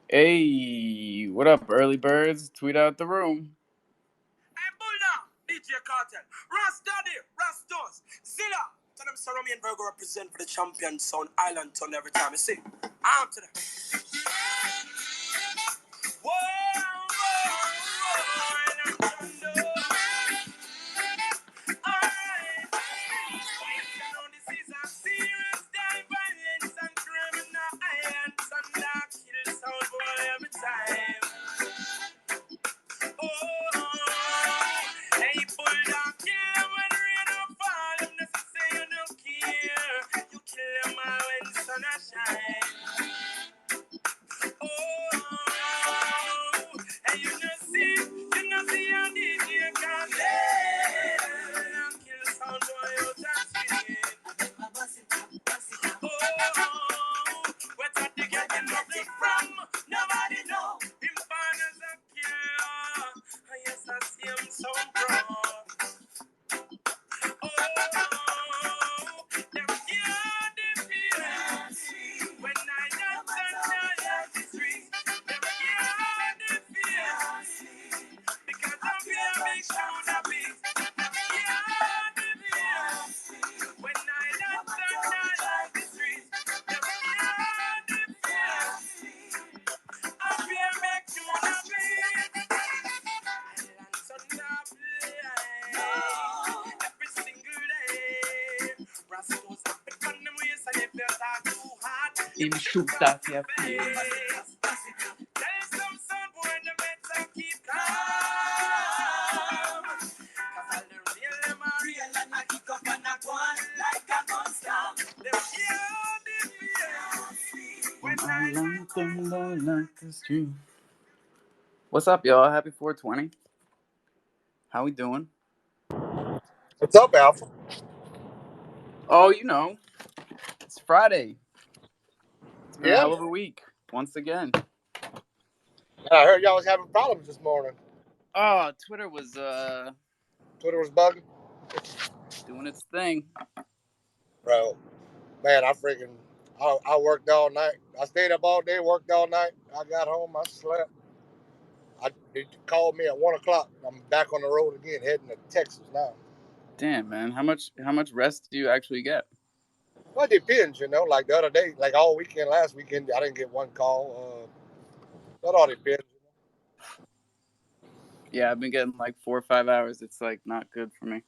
Hey, what up, early birds? Tweet out the room. Hey, Bulldog, DJ Cartel, Daddy, Rastos, Zilla. Tell them Sarami and Virgo represent for the champion sound island tone every time you see. I'm to them. Whoa, alright. This is a serious day, violence and criminal islands and dark kill sound boy every time. Hey, Bulldog, yeah, when rain or fall, them just say you don't care. You kill them all when sun a shine. And you know see how DJ can't kill sound boy out and sweet. Where did they get the music from? Nobody know. Him born as a killer. Yes, I see him so proud. Them can't defeat when I dance and dance the streets. Them can't defeat because I'm here big shoulder beat. Them can't defeat when I dance and dance the streets. Them can't defeat. I'm here big shoulder beat. Islands on the play every single day. Rastos up and run them ways and if you talk too hard, You shoot that, yeah. tell some son boy the beds and keep calm. Cause all the real them are real and I kick up and I go on like a gun storm. Them can't defeat when I Like the street. What's up, y'all? Happy 420. How we doing? What's up, Alpha? Oh, it's Friday. It's been a Yeah, hell of a week once again. I heard y'all was having problems this morning. Oh, Twitter was Twitter was bugging. doing its thing. Bro, man, I worked all night. I stayed up all day, worked all night. I got home, I slept. They called me at 1 o'clock. I'm back on the road again, heading to Texas now. Damn, man. How much rest do you actually get? Well, it depends, like the other day, like all weekend, last weekend, I didn't get one call. That all depends. Yeah, I've been getting like 4 or 5 hours. It's like not good for me.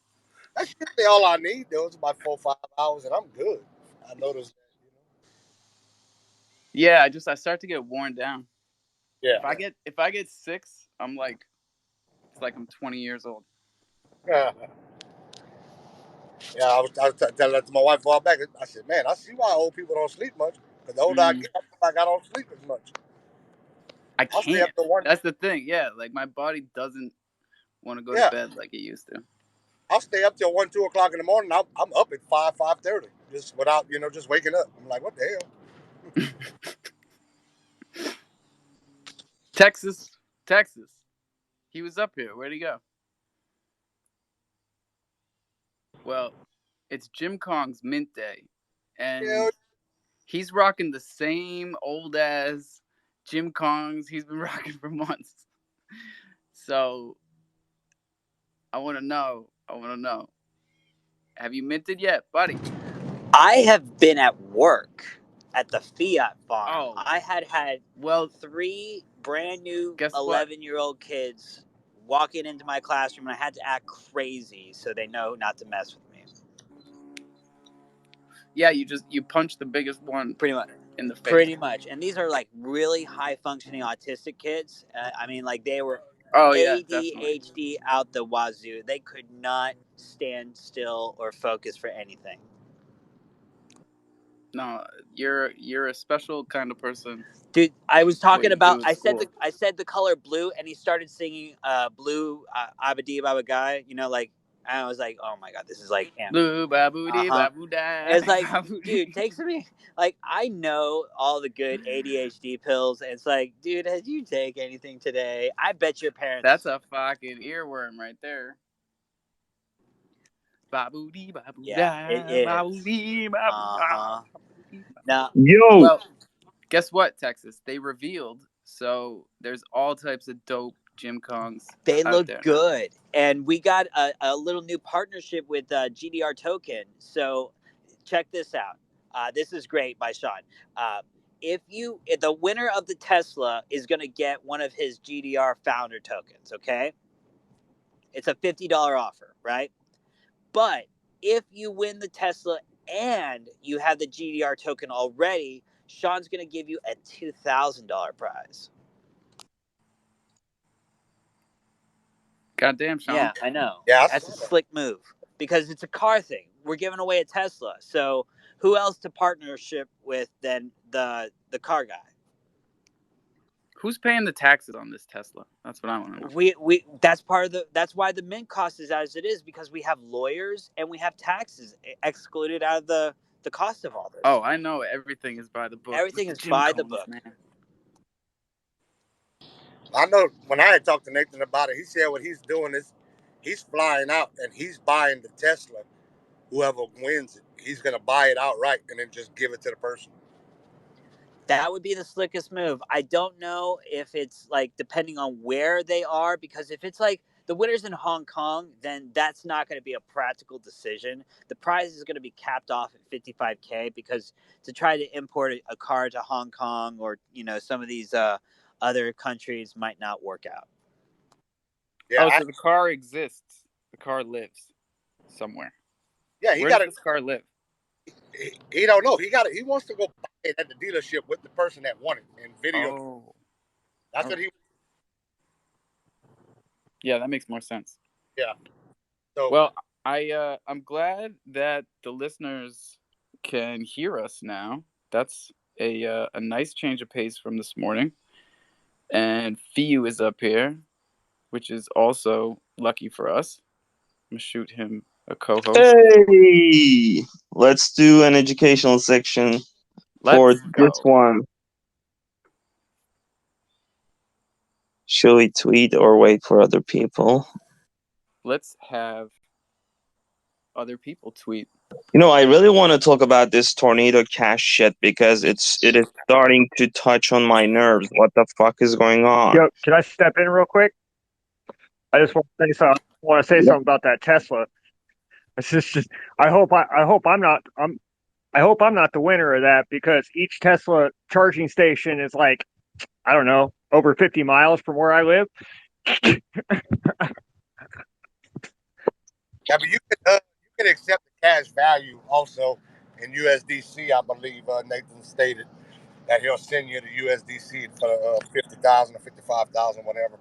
That's usually all I need, though. It's about 4 or 5 hours, and I'm good. I noticed that, Yeah, I start to get worn down. Yeah. If I get 6, I'm like it's like I'm 20 years old. Yeah. Yeah, I was telling that to my wife a while back. I said, man, I see why old people don't sleep much. Because the older I get, I feel like I don't sleep as much. I I'll stay can't. up to one. That's the thing. Yeah, like my body doesn't want to go to Yeah, bed like it used to. I'll stay up till 1, 2 o'clock in the morning. I'm up at 5:30, just without just waking up. I'm like, what the hell? Texas, Texas. He was up here. Where'd he go? Well, it's Jim Kong's Mint Day, Yeah, and he's rocking the same old ass Jim Kongs he's been rocking for months. So I want to know. Have you minted yet, buddy? I have been at work at the Fiat farm. Oh, I had well, 3 brand new guess what? 11-year-old kids walking into my classroom, and I had to act crazy so they know not to mess with me. Yeah, you punch the biggest one Pretty much. in the face. Pretty much. And these are like really high functioning autistic kids. I mean, like they were Oh yeah, definitely. ADHD out the wazoo. They could not stand still or focus for anything. No, you're a special kind of person. Dude, I was talking What you about. do at school. I said the color blue, and he started singing "Blue Abadi Baba Guy." Like, and I was like, "Oh my god, this is like him." Blue babu dee babu da. It's like, dude, take me. Like, I know all the good ADHD pills, and it's like, dude, did you take anything today? I bet your parents. That's a fucking earworm right there. Babu dee babu Yeah, it da. is. Babu dee babu da. Now, Well, guess what, Texas? They revealed So there's all types of dope Jim Kongs They out look there now. good, and we got a little new partnership with GDR Token. So check this out. This is great by Sean. Uh, if the winner of the Tesla is going to get one of his GDR founder tokens, okay? It's a $50 offer, right? But if you win the Tesla and you have the GDR token already, Sean's going to give you a $2,000 prize. Goddamn, Sean. Yeah, I know. Yeah, I That's a saw that. slick move because it's a car thing. We're giving away a Tesla. So who else to partnership with than the car guy? Who's paying the taxes on this Tesla? That's what I want to know. We that's part of the that's why the mint cost is as it is, because we have lawyers and we have taxes excluded out of the cost of all Oh, this. I know everything is by the book with Everything the is Jim by the Kongs, book. man. I know when I had talked to Nathan about it, he said what he's doing is he's flying out and he's buying the Tesla. Whoever wins it, he's gonna buy it outright and then just give it to the person. That would be the slickest move. I don't know if it's like depending on where they are, because if it's like the winner's in Hong Kong, then that's not going to be a practical decision. The prize is going to be capped off at 55K, because to try to import a car to Hong Kong or some of these other countries might not work out. Yeah, Oh, so the car exists. The car lives somewhere. yeah, he Where got does it. this car live? He don't know. He got it. He wants to go buy it at the dealership with the person that won it and video. Oh, That's oh, what he. yeah, that makes more sense. Yeah. So Well, I'm glad that the listeners can hear us now. That's a nice change of pace from this morning. And Fiu is up here, which is also lucky for us. I'm gonna shoot him a co-host. Hey, let's do an educational section for Let's this go. one. Should we tweet or wait for other people? Let's have other people tweet. I really want to talk about this tornado cash shit because it is starting to touch on my nerves. What the fuck is going on? Yo, can I step in real quick? I just want to say something. Something about that Tesla. It's just I hope I'm not the winner of that, because each Tesla charging station is like, I don't know, over 50 miles from where I live. yeah, but you can accept the cash value also in USDC. I believe Nathan stated that he'll send you the USDC for 50,000 or 55,000, whatever.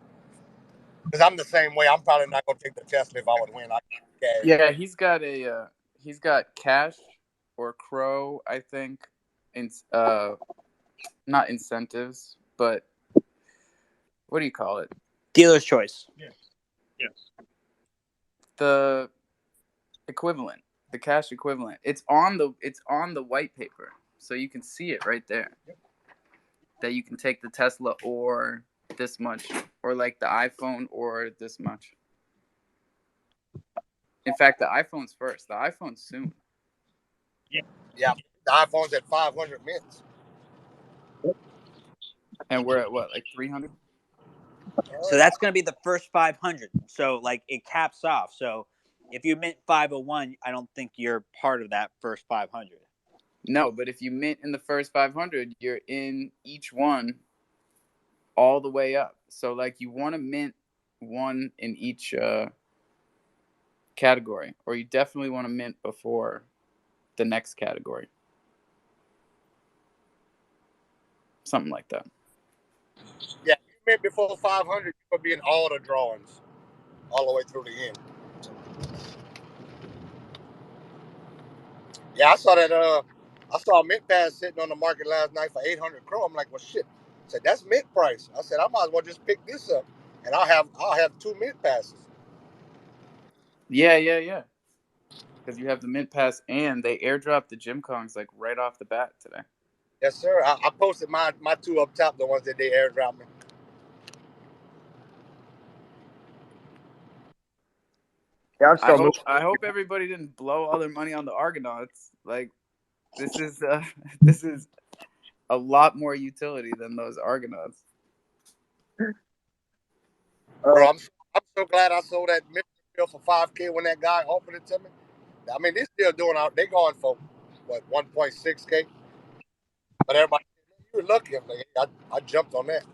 Because I'm the same way. I'm probably not gonna take the Tesla if I would win. I cash. Yeah, he's got cash or crow, I think. In not incentives, but what do you call it? Dealer's choice. Yeah. Yes. The equivalent, the cash equivalent. It's on the white paper, so you can see it right there. That you can take the Tesla or this much, or like the iPhone or this much. In fact, the iPhone's first. The iPhone's soon. Yeah, the iPhone's at 500 minutes. And we're at what, like 300? So that's going to be the first 500. So like it caps off. So if you mint 501, I don't think you're part of that first 500. No, but if you mint in the first 500, you're in each one all the way up. So like you want to mint one in each category, or you definitely want to mint before the next category. Something like that. Yeah, if you mint before 500, you'll be in all the drawings, all the way through the end. Yeah, I saw that. I saw a mint pass sitting on the market last night for 800 Crow. I'm like, well, shit. I said that's mint price. I said I might as well just pick this up, and I'll have two mint passes. Yeah. Because you have the mint pass, and they airdropped the Jim Kongs like right off the bat today. Yes, sir. I posted my two up top, the ones that they airdropped me. Yeah, I'm I still moving. hope everybody didn't blow all their money on the Argonauts. Like this is this is a lot more utility than those Argonauts. Uh, Bro, I'm so glad I sold that midfield for 5K when that guy offered it to me. I mean, they still doing out. They going for what 1.6K. But everybody, you were lucky. I'm like, I jumped on that.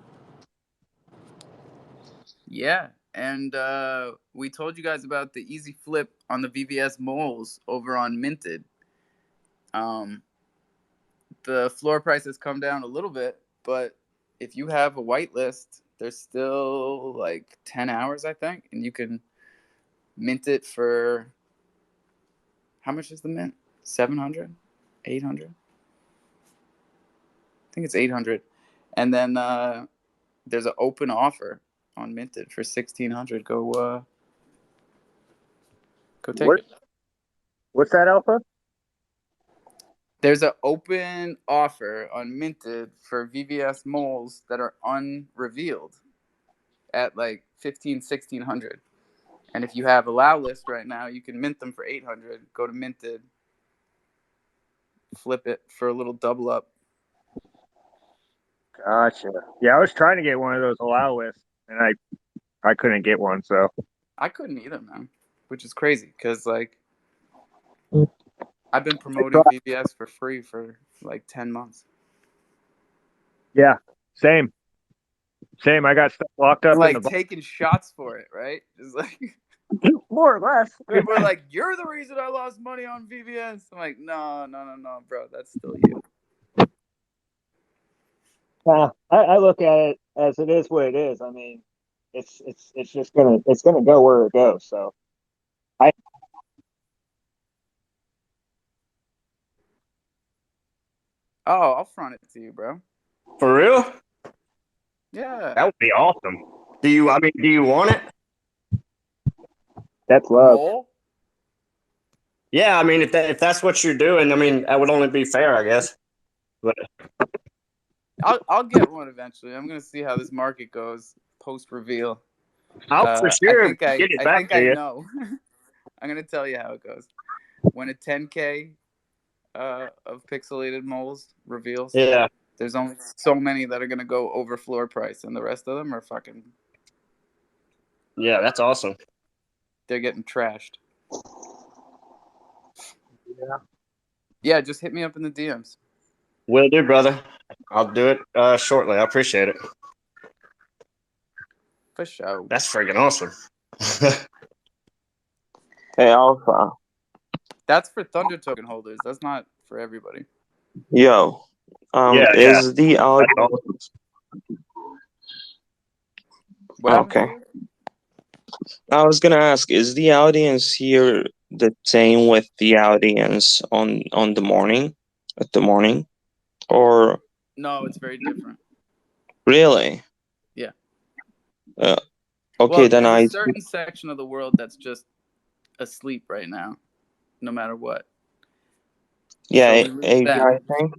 Yeah, and we told you guys about the easy flip on the VVS moles over on Minted. Um, the floor price has come down a little bit, but if you have a whitelist, there's still like 10 hours, I think, and you can mint it for how much is the mint? 700? 800? I think it's 800. And then there's an open offer on Minted for 1600. Go take what it. what's that, Alpha? There's an open offer on Minted for VVS moles that are unrevealed at like 15, 1600. And if you have allow list right now, you can mint them for 800. Go to Minted, flip it for a little double up. Gotcha. Yeah, I was trying to get one of those allow lists, and I couldn't get one. So I couldn't either, man, which is crazy because like I've been promoting VVS for free for like 10 months. yeah, same, same. I got stuff locked up in the Like vault, taking shots for it, right? Just like more or less. people are like, "You're the reason I lost money on VVS." I'm like, "No, no, no, no, bro. That's still you." I look at it as it is what it is. I mean, it's just gonna go where it goes. So I Oh, I'll front it to you, bro. For real? Yeah, that would be awesome. Do you? I mean, do you want it? That's a love. mole. Yeah, I mean, if that's what you're doing, I mean, that would only be fair, I guess. But I'll get one eventually. I'm gonna see how this market goes post reveal. I'll for I sure think I get it I back think to I you. know. I'm gonna tell you how it goes. When a 10K of pixelated moles reveals, Yeah, there's only so many that are gonna go over floor price, and the rest of them are fucking. yeah, that's awesome. They're getting trashed. Yeah. Yeah, just hit me up in the DMs. Will do, brother. I'll do it shortly. I appreciate it. For sure. That's freaking awesome. Hey, Alpha. That's for Thunder token holders. That's not for everybody. Yo, Yeah, yeah, is the that's audio awesome. What happened, okay? Felix? I was gonna ask, is the audience here the same with the audience on the morning, at the morning, or No, it's very different. really? Yeah. Uh, okay, Well, then there's a I certain section of the world that's just asleep right now, no matter what. So yeah, we lose Asia, I them. think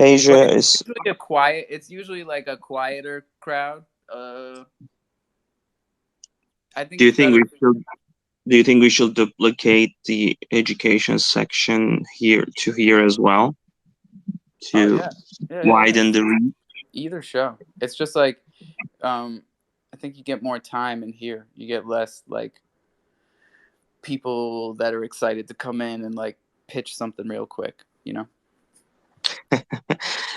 But Asia it's is. usually a quiet. It's usually like a quieter crowd. I think Do you it's think better. we should? Do you think we should duplicate the education section here to here as well Oh to yeah, yeah, yeah, yeah. widen the reach? Either show. It's just like, um, I think you get more time in here. You get less like people that are excited to come in and like pitch something real quick. You know.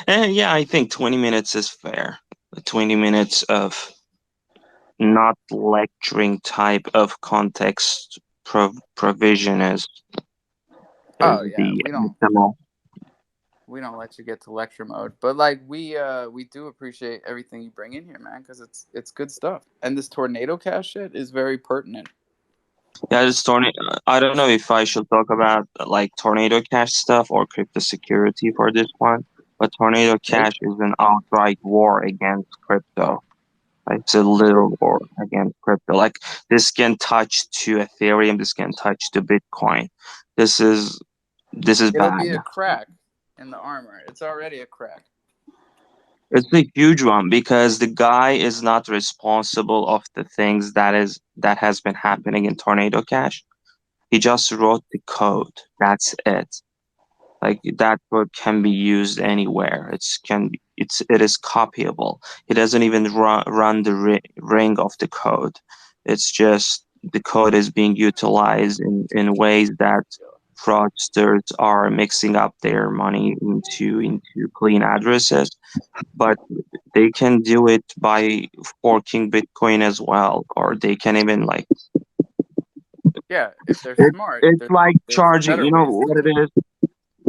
And yeah, I think 20 minutes is fair. 20 minutes of not lecturing type of context provision is Oh yeah, the optimal. we don't let you get to lecture mode, but like we do appreciate everything you bring in here, man, because it's good stuff. And this tornado cash shit is very pertinent. Yeah, just tornado. I don't know if I should talk about like tornado cash stuff or crypto security for this one, but tornado cash is an outright war against crypto. Like, it's a literal war against crypto. Like this can touch to Ethereum, this can touch to Bitcoin. This is this is It'll bad. be a crack in the armor. It's already a crack. It's a huge one because the guy is not responsible of the things that has been happening in Tornado Cash. He just wrote the code. That's it. Like that code can be used anywhere. It is copyable. It doesn't even run the ring of the code. It's just the code is being utilized in ways that fraudsters are mixing up their money into clean addresses. But they can do it by forking Bitcoin as well, or they can even like Yeah, if they're it, smart, it's like there's charging. better You know ways to what do it it. is?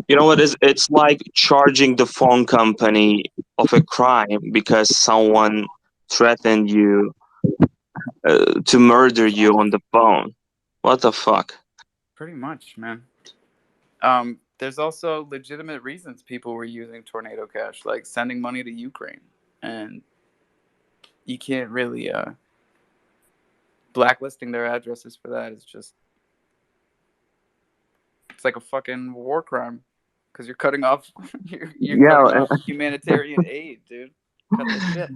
You know what is it's like charging the phone company of a crime because someone threatened you to murder you on the phone. What the fuck? Pretty much, man. There's also legitimate reasons people were using Tornado Cash, like sending money to Ukraine, and you can't really blacklisting their addresses for that is just it's like a fucking war crime because you're cutting off you're cutting Yeah, off humanitarian aid, dude. Cut the shit.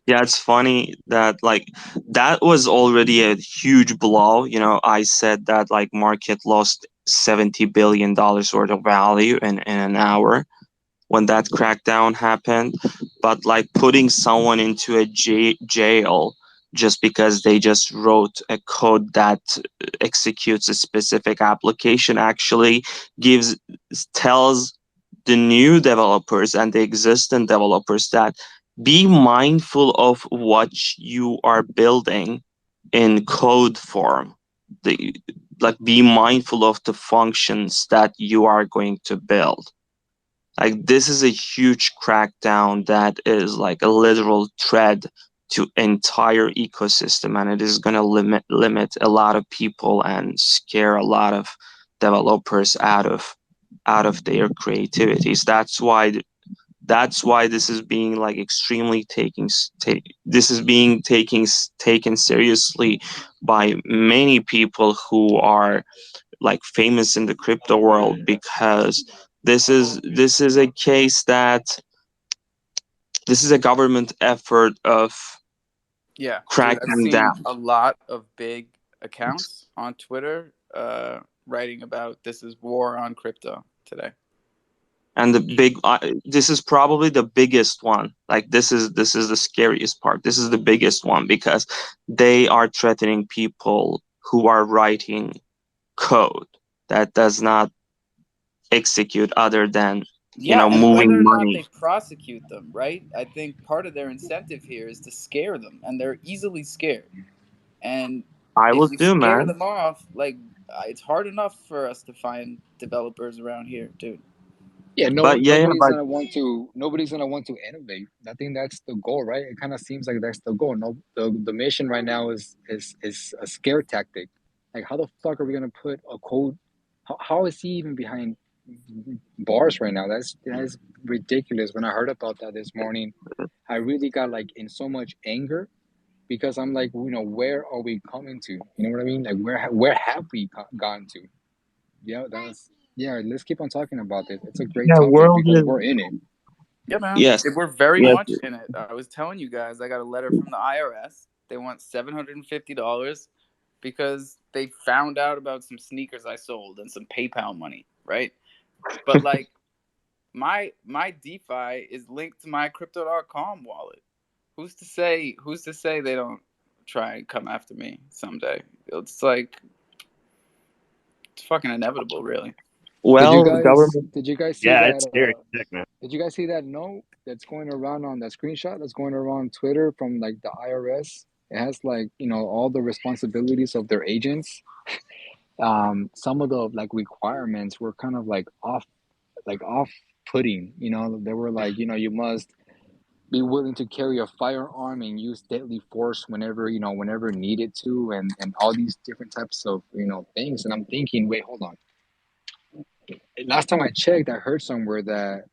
yeah, it's funny that like that was already a huge blow. You know, I said that like market lost $70 billion worth of value in an hour when that crackdown happened, but like putting someone into a jail just because they just wrote a code that executes a specific application actually gives tells the new developers and the existing developers that be mindful of what you are building in code form. The, like be mindful of the functions that you are going to build. Like this is a huge crackdown that is like a literal threat to entire ecosystem, and it is going to limit a lot of people and scare a lot of developers out of their creativities. That's why this is being like extremely this is being taken seriously by many people who are like famous in the crypto world, because this is a case that this is a government effort of Yeah, dude, I've cracking seen down. a lot of big accounts on Twitter writing about this is war on crypto today. And the big this is probably the biggest one. Like this is the scariest part. This is the biggest one because they are threatening people who are writing code that does not execute other than Yeah, and moving whether or not money. they prosecute them, right? I think part of their incentive here is to scare them, and they're easily scared. And I if will you do, scare man. them off, like it's hard enough for us to find developers around here, dude. Yeah, But yeah, but nobody's gonna want to innovate. I think that's the goal, right? It kind of seems like that's the goal. No, the mission right now is a scare tactic. Like, how the fuck are we gonna put a code? How is he even behind bars right now? That's ridiculous. When I heard about that this morning, I really got like in so much anger because I'm like, where are we coming to? You know what I mean? Like, where have we gone to? Yeah. Let's keep on talking about this. It's a great yeah, topic world because is we're in it. Yeah, man. yes, We're very yes. much in it. I was telling you guys, I got a letter from the IRS. They want $750 because they found out about some sneakers I sold and some PayPal money, right? But like my DeFi is linked to my crypto.com wallet. Who's to say they don't try and come after me someday? It's like it's fucking inevitable, really. Well, government. Did you guys see Yeah, that it's scary as heck, man. did you guys see that note that's going around on that screenshot that's going around Twitter from like the IRS? It has like, all the responsibilities of their agents. Some of the like requirements were kind of like off putting, they were like, you must be willing to carry a firearm and use deadly force whenever needed to, and all these different types of things. And I'm thinking, wait, hold on. Last time I checked, I heard somewhere that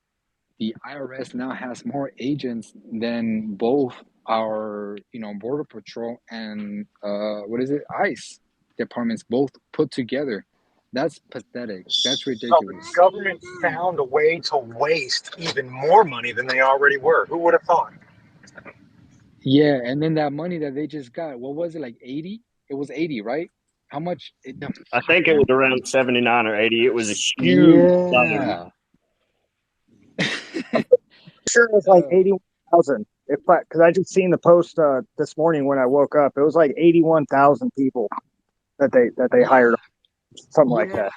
the IRS now has more agents than both our border patrol and what is it, ICE departments both put together. That's pathetic. That's So the ridiculous. government found a way to waste even more money than they already were. Who would have thought? Yeah, and then that money that they just got, what was it, like 80? It was 80, right? how much? I think it was around 79 or 80. It was a huge line. Yeah. I'm sure it was like 81,000. Because I just seen the post this morning when I woke up, it was like 81,000 people that they Yeah. hired, something like Yeah.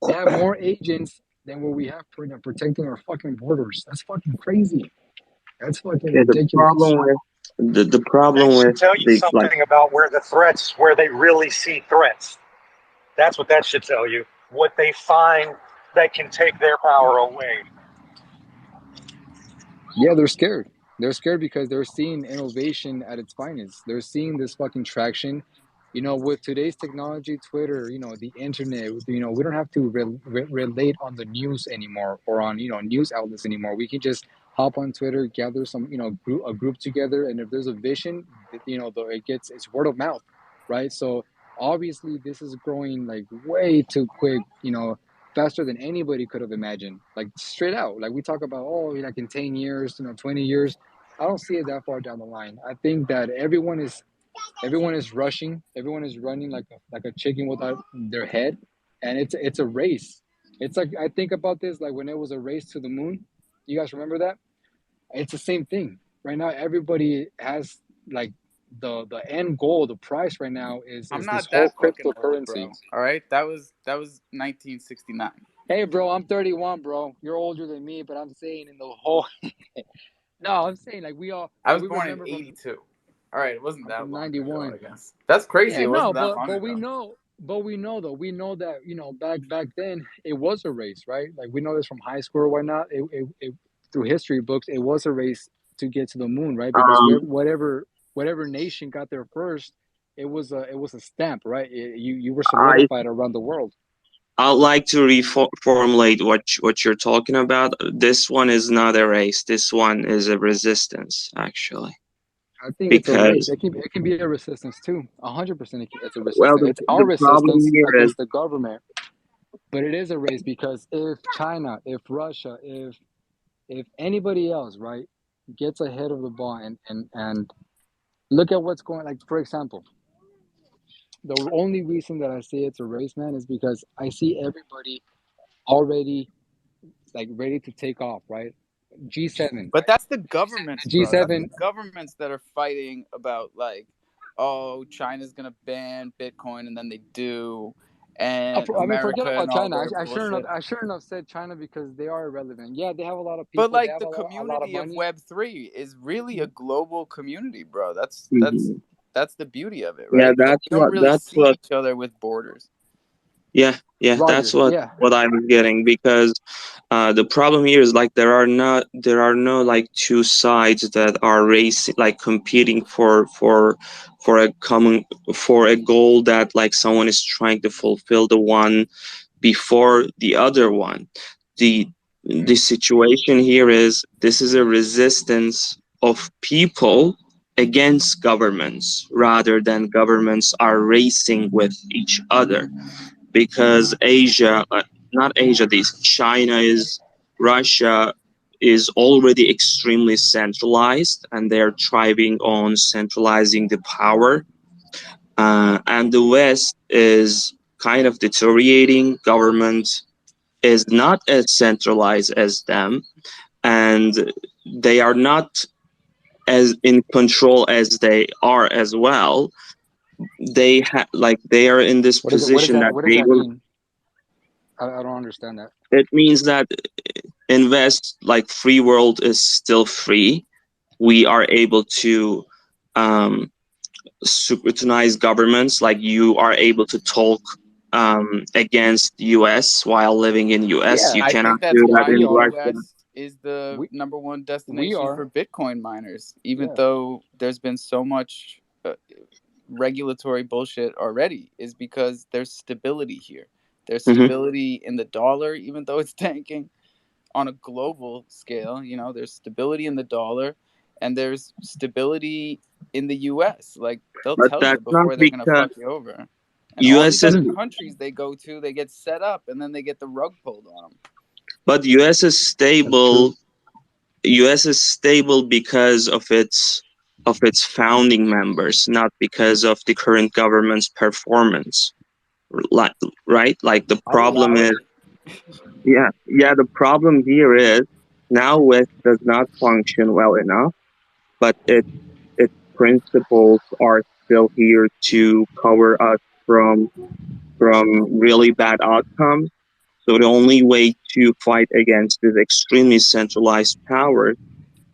that. They have more agents than what we have protecting our fucking borders. That's fucking crazy. That's fucking Yeah, ridiculous. the That problem should with tell you the like something about where they really see threats. That's what that should tell you. What they find that can take their power away. Yeah, they're scared. They're scared because they're seeing innovation at its finest. They're seeing this fucking traction. With today's technology, Twitter, the internet, we don't have to relate on the news anymore or on, news outlets anymore. We can just hop on Twitter, gather some, a group together. And if there's a vision, it's word of mouth, right? So obviously this is growing like way too quick, faster than anybody could have imagined. Like straight out, like we talk about, oh, like in 10 years, 20 years. I don't see it that far down the line. I think that everyone is rushing, everyone is running like a chicken without their head, and it's a race. It's like I think about this like when it was a race to the moon. You guys remember that? It's the same thing. Right now, everybody has like the end goal, the price right now I'm is this not whole that fucking old, cryptocurrency. bro. All right, that was 1969. Hey, bro, I'm 31, bro. You're older than me, but I'm saying in the whole. No, I'm saying like we all I like was we born in remember from '82. All right, it wasn't I'm that from long ago. 91. I guess that's crazy. Yeah, It no, wasn't that but long but we ago. know, though, we know that back then it was a race, right? Like we know this from high school or whatnot. Through history books, it was a race to get to the moon, right? Because um whatever nation got there first, it was a stamp, right? You were I solidified around the world. I'd like to reformulate what you're talking about. This one is not a race. This one is a resistance, actually. I think it's a race. Because It can be a resistance too. 100%, it's a well, resistance. It's our the problem resistance here is against the government, but it is a race because if China, if Russia, if anybody else, right, gets ahead of the ball and look at what's going. Like for example, the only reason that I say it's a race, man, is because I see everybody already like ready to take off, right? G7, But right? that's the governments, The bro. That's the G7. governments that are fighting about like, oh, China's gonna ban Bitcoin, and then they do, and I mean, forget America and about all China. their I shouldn't have. bullshit. I shouldn't have said China because they are irrelevant. Yeah, they have a lot of But people. They like have the a lot of community of money. Web3 is really a global community, bro. That's that's Mhm. that's the beauty of it, Yeah, right? Because we don't really that's see what each other with borders. yeah, that's Roger. Yeah. what I was getting because the problem here is like there are no like two sides that are racing like competing for a common for a goal that like someone is trying to fulfill the one before the other one. The the situation here is this is a resistance of people against governments rather than governments are racing with each other because not Asia, this China is, Russia is already extremely centralized and they're thriving on centralizing the power. And the West is kind of deteriorating. Government is not as centralized as them, and they are not as in control as they are as well. They are in this What is it? What is position that? that What does they that will. mean? I don't understand that. It means that invest like free world is still free. We are able to um, scrutinize governments. Like you are able to talk against US while living in US. Yeah, You I cannot think that's do that why we in the are. Russia. US is the We number one we destination are. for Bitcoin miners, even Yeah. though there's been so much regulatory bullshit already, is because there's stability here. There's Hmm. stability in the dollar, even though it's tanking on a global scale. There's stability in the dollar and there's stability in the US. Like, they'll But tell you that's not before they're going to because fuck you over. And all these US is other Mhm. countries they go to, they get set up and then they get the rug pulled on them. but US is That's true. stable. US is stable because of its founding members, not because of the current government's performance. like, right? Like the I'll problem allow it. is, yeah, the problem here is now WISP does not function well enough, but its principles are still here to cover us from really bad outcomes. So the only way to fight against this extremely centralized power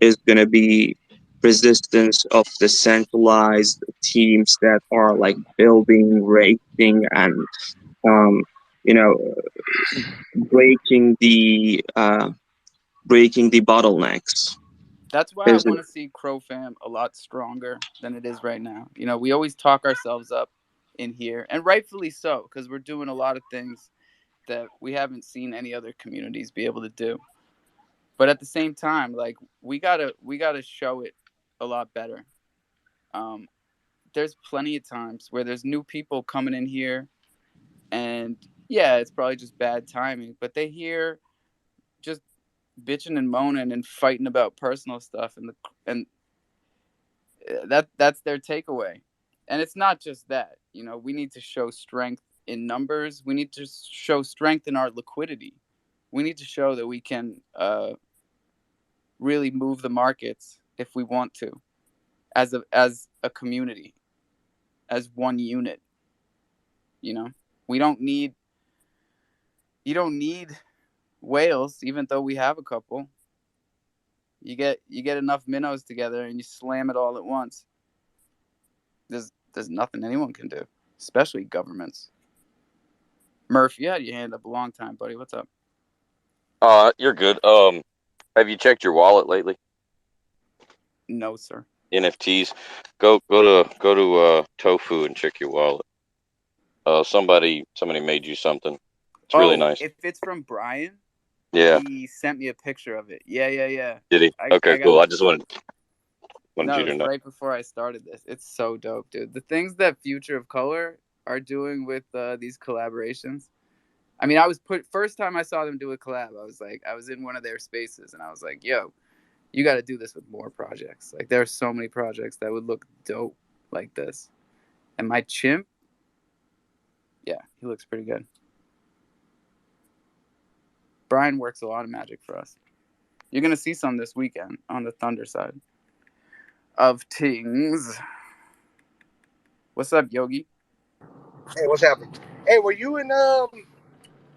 is going to be resistance of the centralized teams that are like building, racing, and um, you know, breaking the bottlenecks. That's why I Is want to see crofam a lot stronger than it is right now. You know, we always talk ourselves up in here, and rightfully so, because we're doing a lot of things that we haven't seen any other communities be able to do. But at the same time, like we gotta show it a lot better. Um, there's plenty of times where there's new people coming in here, and yeah, it's probably just bad timing, but they hear just bitching and moaning and fighting about personal stuff, and that's their takeaway. And it's not just that. You know, we need to show strength in numbers. We need to show strength in our liquidity. We need to show that we can really move the markets if we want to, as a community, as one unit. You know, we don't need you don't need whales, even though we have a couple. You get enough minnows together and you slam it all at once. There's nothing anyone can do, especially governments. Murph, you had your hand up a long time, buddy. What's up? You're good. Have you checked your wallet lately? No, sir. NFTs. Go to Tofu and check your wallet. Somebody made you something. It's really Oh, nice. if it's from Brian, Yeah. he sent me a picture of it. Yeah, yeah, yeah. Did he? I Okay, got cool. a. I just wanted No, you it to was know. right before I started this. It's so dope, dude. The things that Future of Color are doing with these collaborations. I mean, I was put first time I saw them do a collab. I was in one of their spaces, and I was like, "Yo, you got to do this with more projects. Like, there are so many projects that would look dope like this." And my chimp, yeah, he looks pretty good. Brian works a lot of magic for us. You're gonna see some this weekend on the Thunder side of things. What's up, Yogi? Hey, what's happening? Hey, were you in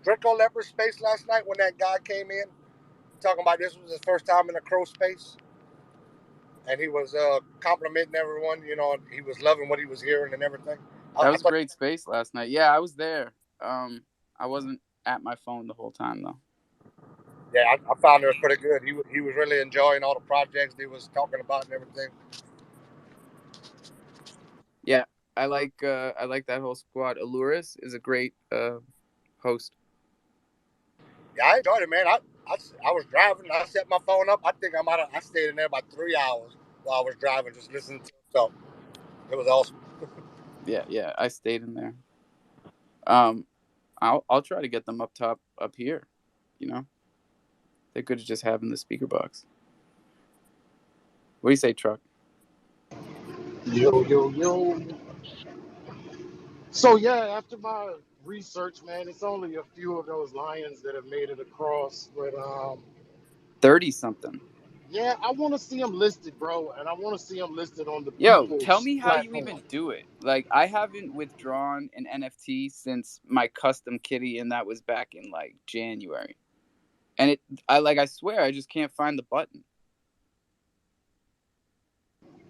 Draco Leopard space last night when that guy came in talking about this was his first time in a crow space? And he was complimenting everyone. You know, he was loving what he was hearing and everything. That I was thought, great space last night. Yeah, I was there. I wasn't at my phone the whole time though. yeah, I found it was pretty good. He was really enjoying all the projects he was talking about and everything. Yeah, I like that whole squad. Aluris is a great host. Yeah, I enjoyed it, man. I was driving. I set my phone up. I think I stayed in there about 3 hours while I was driving, just listening to him. So it was awesome. Yeah, yeah, I stayed in there. Um, I'll try to get them up top up here. You know, they're good at just having the speaker box. What do you say, Truck? Yo, yo, yo. So yeah, after my research, man, it's only a few of those lions that have made it across. But 30 something. yeah, I want to see them listed, bro, and I want to see them listed on the Yo, tell people's me how you platform. even do it. Like, I haven't withdrawn an NFT since my custom kitty, and that was back in like January. And I swear, I just can't find the button.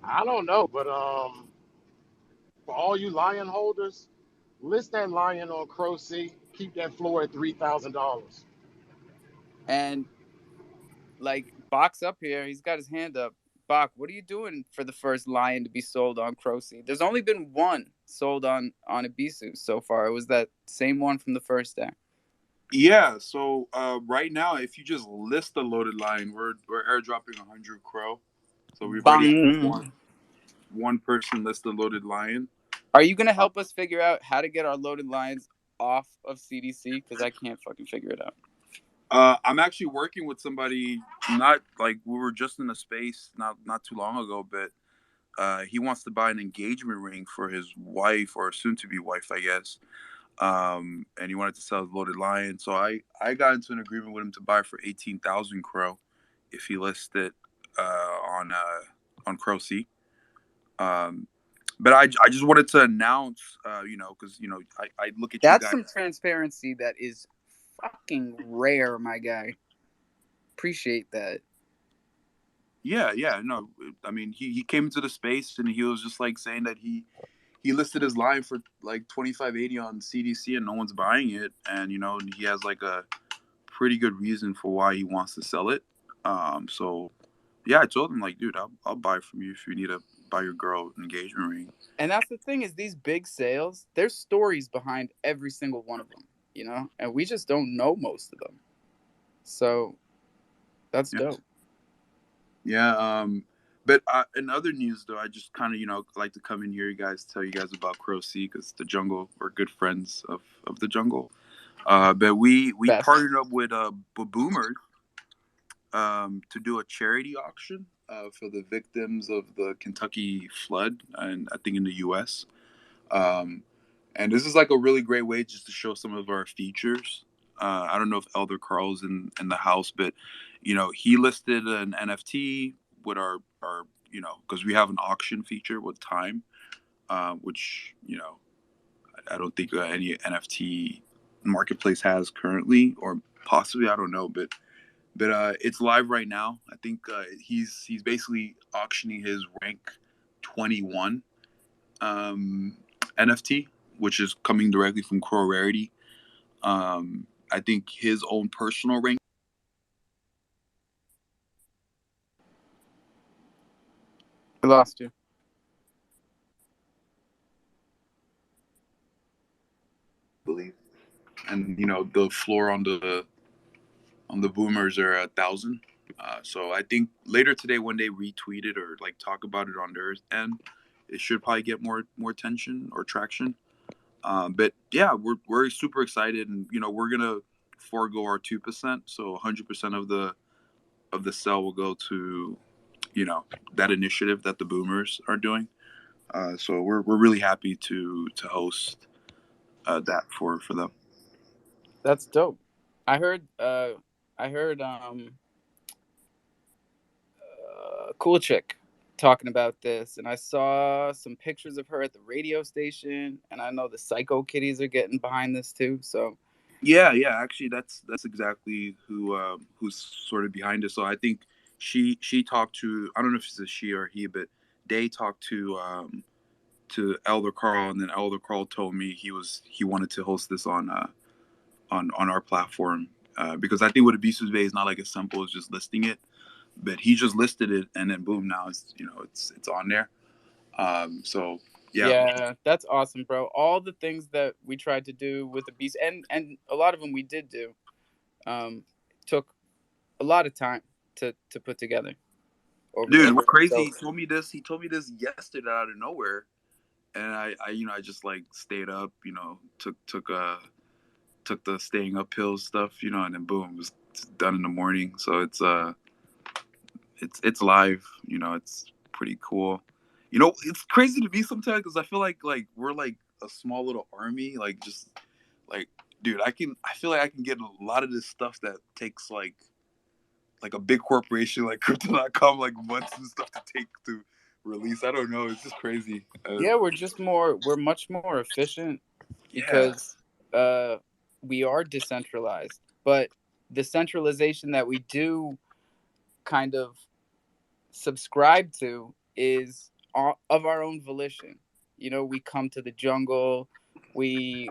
I don't know, but for all you lion holders, list that lion on Crow. Keep that floor at $3,000. And like, Bach's up here. He's got his hand up. Bach, what are you doing for the first lion to be sold on Croce? There's only been one sold on Ibisu so far. It was that same one from the first day. Yeah, so right now, if you just list the loaded line, we're airdropping 100 crow. So we've already had Bang. one person list the loaded lion. Are you gonna Uh, help us figure out how to get our loaded lines off of CDC? Because I can't fucking figure it out. I'm actually working with somebody. Not like we were just in a space not too long ago, but he wants to buy an engagement ring for his wife or soon to be wife, I guess. and he wanted to sell his loaded lion. So I got into an agreement with him to buy for 18,000 crow if he lists it on Crow C. Um, but I just wanted to announce, because I look at you That's guys. some transparency that is fucking rare, my guy. Appreciate that. Yeah, no. I mean, he came into the space and he was just like saying that he listed his line for like 2580 on CDC and no one's buying it, and he has like a pretty good reason for why he wants to sell it. So yeah, I told him like, dude, I'll buy from you if you need to buy your girl an engagement ring. And that's the thing is these big sales, there's stories behind every single one of them, and we just don't know most of them. So that's Yeah. dope. Yeah. But in other news, though, I just kind of like to come in here, you guys, tell you guys about Crow C because the jungle, we're good friends of the jungle. But we Best. partnered up with Boomers to do a charity auction for the victims of the Kentucky flood, and I think in the U.S. Um, and this is like a really great way just to show some of our features. I don't know if Elder Carl's in the house, but he listed an NFT with our because we have an auction feature with time, which I don't think any NFT marketplace has currently, or possibly, I don't know, but it's live right now. I think he's basically auctioning his rank 21 NFT, which is coming directly from Crow Rarity. I think his own personal rank. I lost you. I believe, and the floor on the boomers are 1,000. So I think later today, when they retweet it or like talk about it on their end, it should probably get more attention or traction. But yeah, we're super excited, and we're gonna forego our 2%, so 100% of the sell will go to that initiative that the boomers are doing. So we're really happy to host that for them. That's dope. I heard Cool Chick talking about this, and I saw some pictures of her at the radio station, and I know the Psycho Kitties are getting behind this too. So Yeah. Actually, that's exactly who's sort of behind it. So I think she talked to, I don't know if it's a she or he, but they talked to Elder Carl, and then Elder Carl told me he wanted to host this on our platform because I think with Abusive Bay is not like as simple as just listing it, but he just listed it and then boom, now it's on there. So yeah. yeah, that's awesome, bro. All the things that we tried to do with the beast, and a lot of them we did do, took a lot of time to put together Dude, over. what's crazy? So He told me this yesterday out of nowhere, and I just like stayed up, took the staying up pills stuff, and then boom, it was done in the morning. So it's live, it's pretty cool. It's crazy to me sometimes because I feel like we're like a small little army, like just like dude, I feel like I can get a lot of this stuff that takes like a big corporation like crypto.com like months and stuff to take to release. I don't know. It's just crazy. yeah, we're much more efficient Yeah. because uh, we are decentralized. But the centralization that we do kind of subscribe to is of our own volition. We come to the jungle, we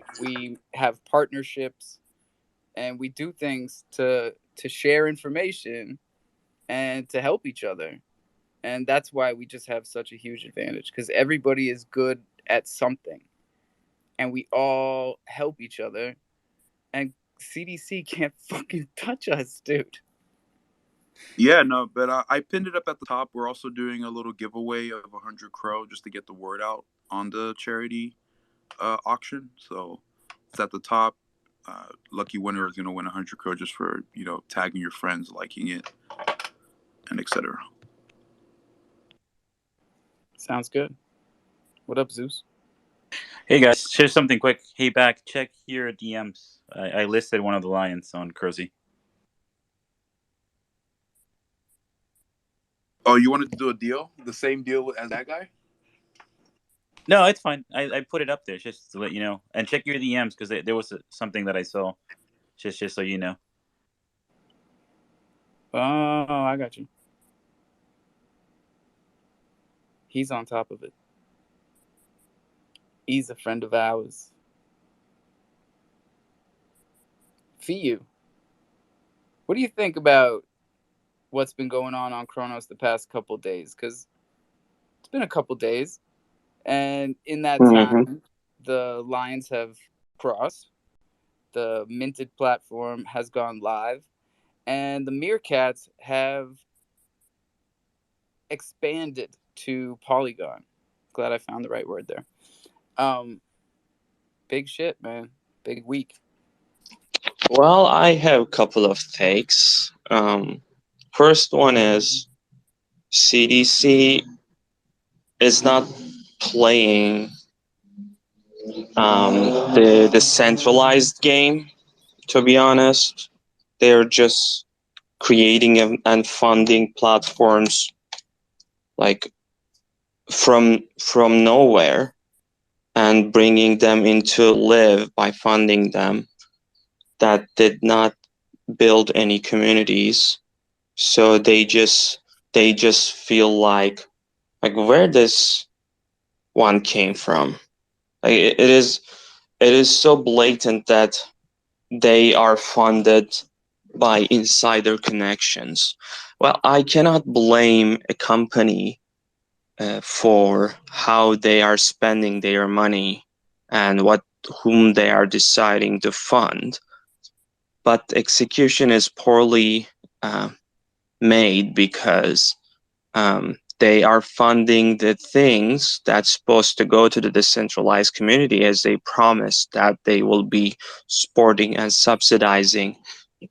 have partnerships, and we do things to share information and to help each other. And that's why we just have such a huge advantage because everybody is good at something and we all help each other. And CDC can't fucking touch us, dude. Yeah, no, but I pinned it up at the top. We're also doing a little giveaway of 100 crow just to get the word out on the charity auction. So it's at the top. Lucky winner is going to win 100 crow just for tagging your friends, liking it, and etc. Sounds good. What up, Zeus? Hey guys, here's something quick. Hey back, check your DMs. I listed one of the lions on Cruzy. Oh, you wanted to do a deal? The same deal as that guy? No, it's fine. I put it up there just to let you know. And check your DMs because there was something that I saw. Just so you know. Oh, I got you. He's on top of it. He's a friend of ours. Fiu, what do you think about what's been going on Kronos the past couple days? Because it's been a couple days, and in that Hmm. time, the lines have crossed. The minted platform has gone live, and the meerkats have expanded to Polygon. Glad I found the right word there. Um, big shit, man. Big week. Well, I have a couple of takes. First one is CDC is not playing the centralized game. To be honest, they're just creating and funding platforms like from nowhere and bringing them into live by funding them that did not build any communities. So they just feel like where this one came from. Like it is so blatant that they are funded by insider connections. Well, I cannot blame a company for how they are spending their money and whom they are deciding to fund, but execution is poorly uh, made because they are funding the things that's supposed to go to the decentralized community as they promised that they will be supporting and subsidizing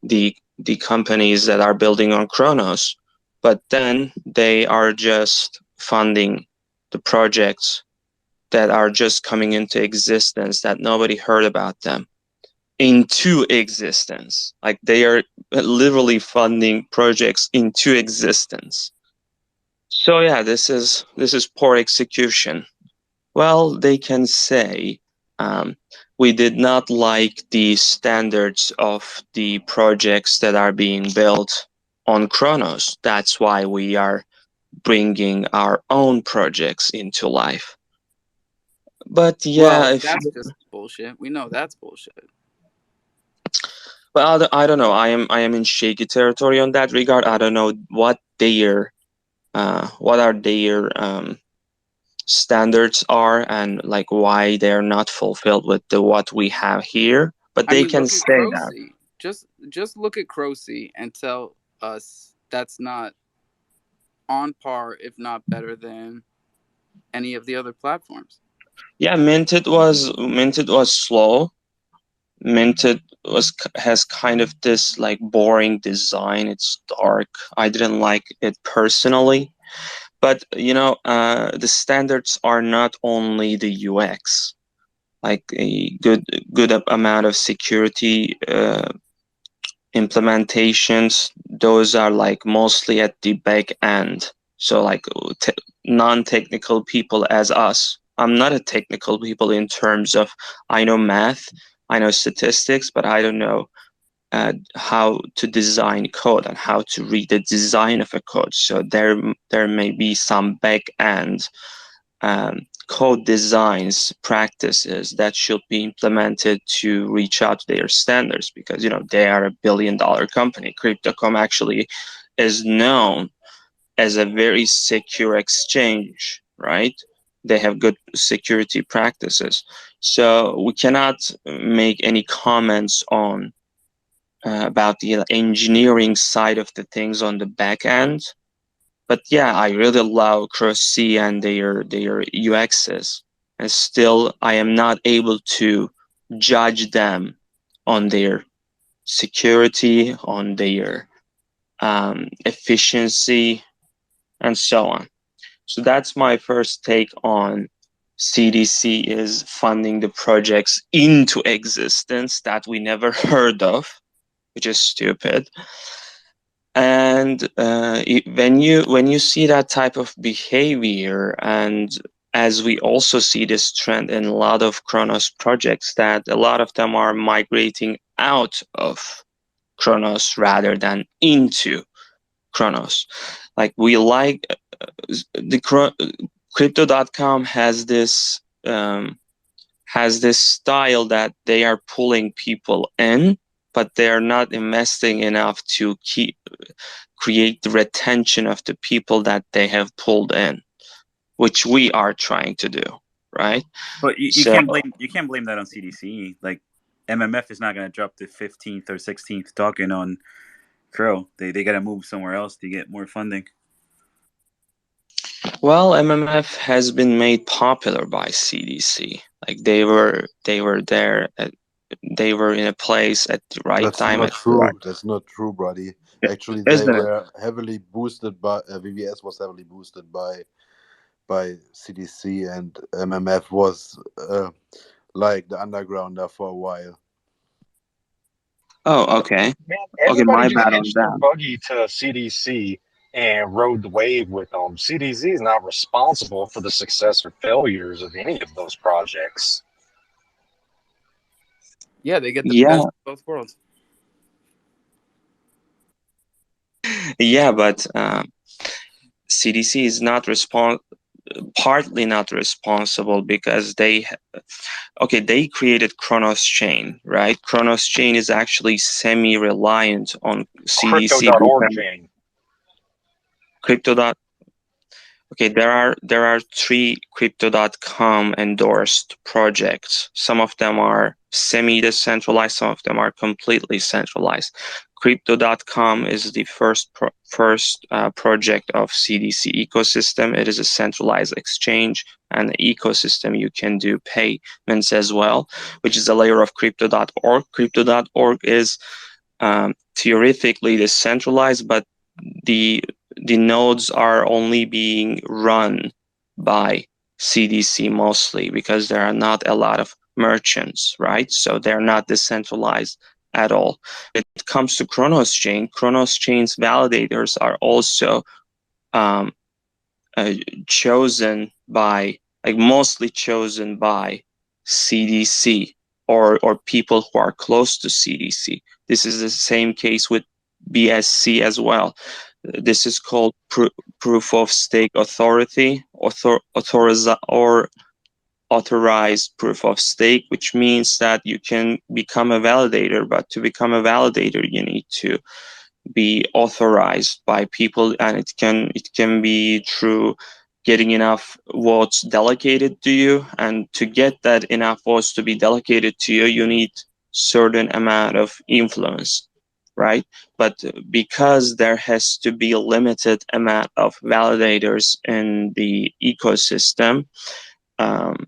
the companies that are building on Kronos, but then they are just funding the projects that are just coming into existence that nobody heard about them into existence. Like they are literally funding projects into existence. So yeah, this is poor execution. Well, they can say um, we did not like the standards of the projects that are being built on Kronos. That's why we are bringing our own projects into life. But yeah, Well, if that's just bullshit. We know that's bullshit. well, I don't know. I am in shaky territory on that regard. I don't know what are their standards are and like why they're not fulfilled with the what we have here. But I they mean, can look at say that. Crocy. Just look at Crocy and tell us that's not on par, if not better than any of the other platforms. Yeah, Minted was slow. Minted has kind of this like boring design. It's dark. I didn't like it personally. But the standards are not only the UX, like a good amount of security implementations. Those are like mostly at the back end. So like non-technical people as us. I'm not a technical people in terms of I know math, I know statistics, but I don't know how to design code and how to read the design of a code. So there may be some back end code designs practices that should be implemented to reach out to their standards because they are $1 billion company. Crypto.com actually is known as a very secure exchange, right? They have good security practices. So we cannot make any comments on about the engineering side of the things on the back end. But yeah, I really love Cross C and their UXs, and still I am not able to judge them on their security, on their efficiency, and so on. So that's my first take on CDC is funding the projects into existence that we never heard of, which is stupid. And when you see that type of behavior, and as we also see this trend in a lot of Kronos projects, that a lot of them are migrating out of Kronos rather than into Kronos. Like we like the crypto.com has this style that they are pulling people in, but they are not investing enough to create the retention of the people that they have pulled in, which we are trying to do, right? But you So can't blame that on CDC. Like MMF is not going to drop the 15th or 16th token on Crow. They got to move somewhere else to get more funding. well, MMF has been made popular by CDC. Like they were there they were in a place at the right That's time not at the right, true. That's not true, buddy. Actually, they isn't it? were heavily boosted by VVS was heavily boosted by CDC, and MMF was like the undergrounder for a while. Oh, okay. Man, Okay, everybody my just bad on hitched their that. buggy to CDC and rode the wave with them. CDC is not responsible for the success or failures of any of those projects. Yeah, they get the Yeah, best of both worlds. yeah, but CDC is not partly not responsible because they created Kronos Chain, right? Kronos Chain is actually semi-reliant on CDC Crypto.org because chain. crypto. Okay, there are three crypto.com endorsed projects. Some of them are semi-decentralized, some of them are completely centralized. Crypto.com is the first project of CDC ecosystem. It is a centralized exchange and ecosystem. You can do payments as well, which is a layer of crypto.org. Crypto.org is theoretically decentralized, but the nodes are only being run by CDC mostly because there are not a lot of merchants, right? So they're not decentralized at all. When it comes to Kronos Chain's validators are also um, chosen by, like mostly chosen by CDC or people who are close to CDC. This is the same case with BSC as well. This is called proof of stake authority, or authorized proof of stake, which means that you can become a validator, but to become a validator, you need to be authorized by people, and it can be through getting enough votes delegated to you, and to get that enough votes to be delegated to you, you need certain amount of influence, right? But because there has to be a limited amount of validators in the ecosystem, um,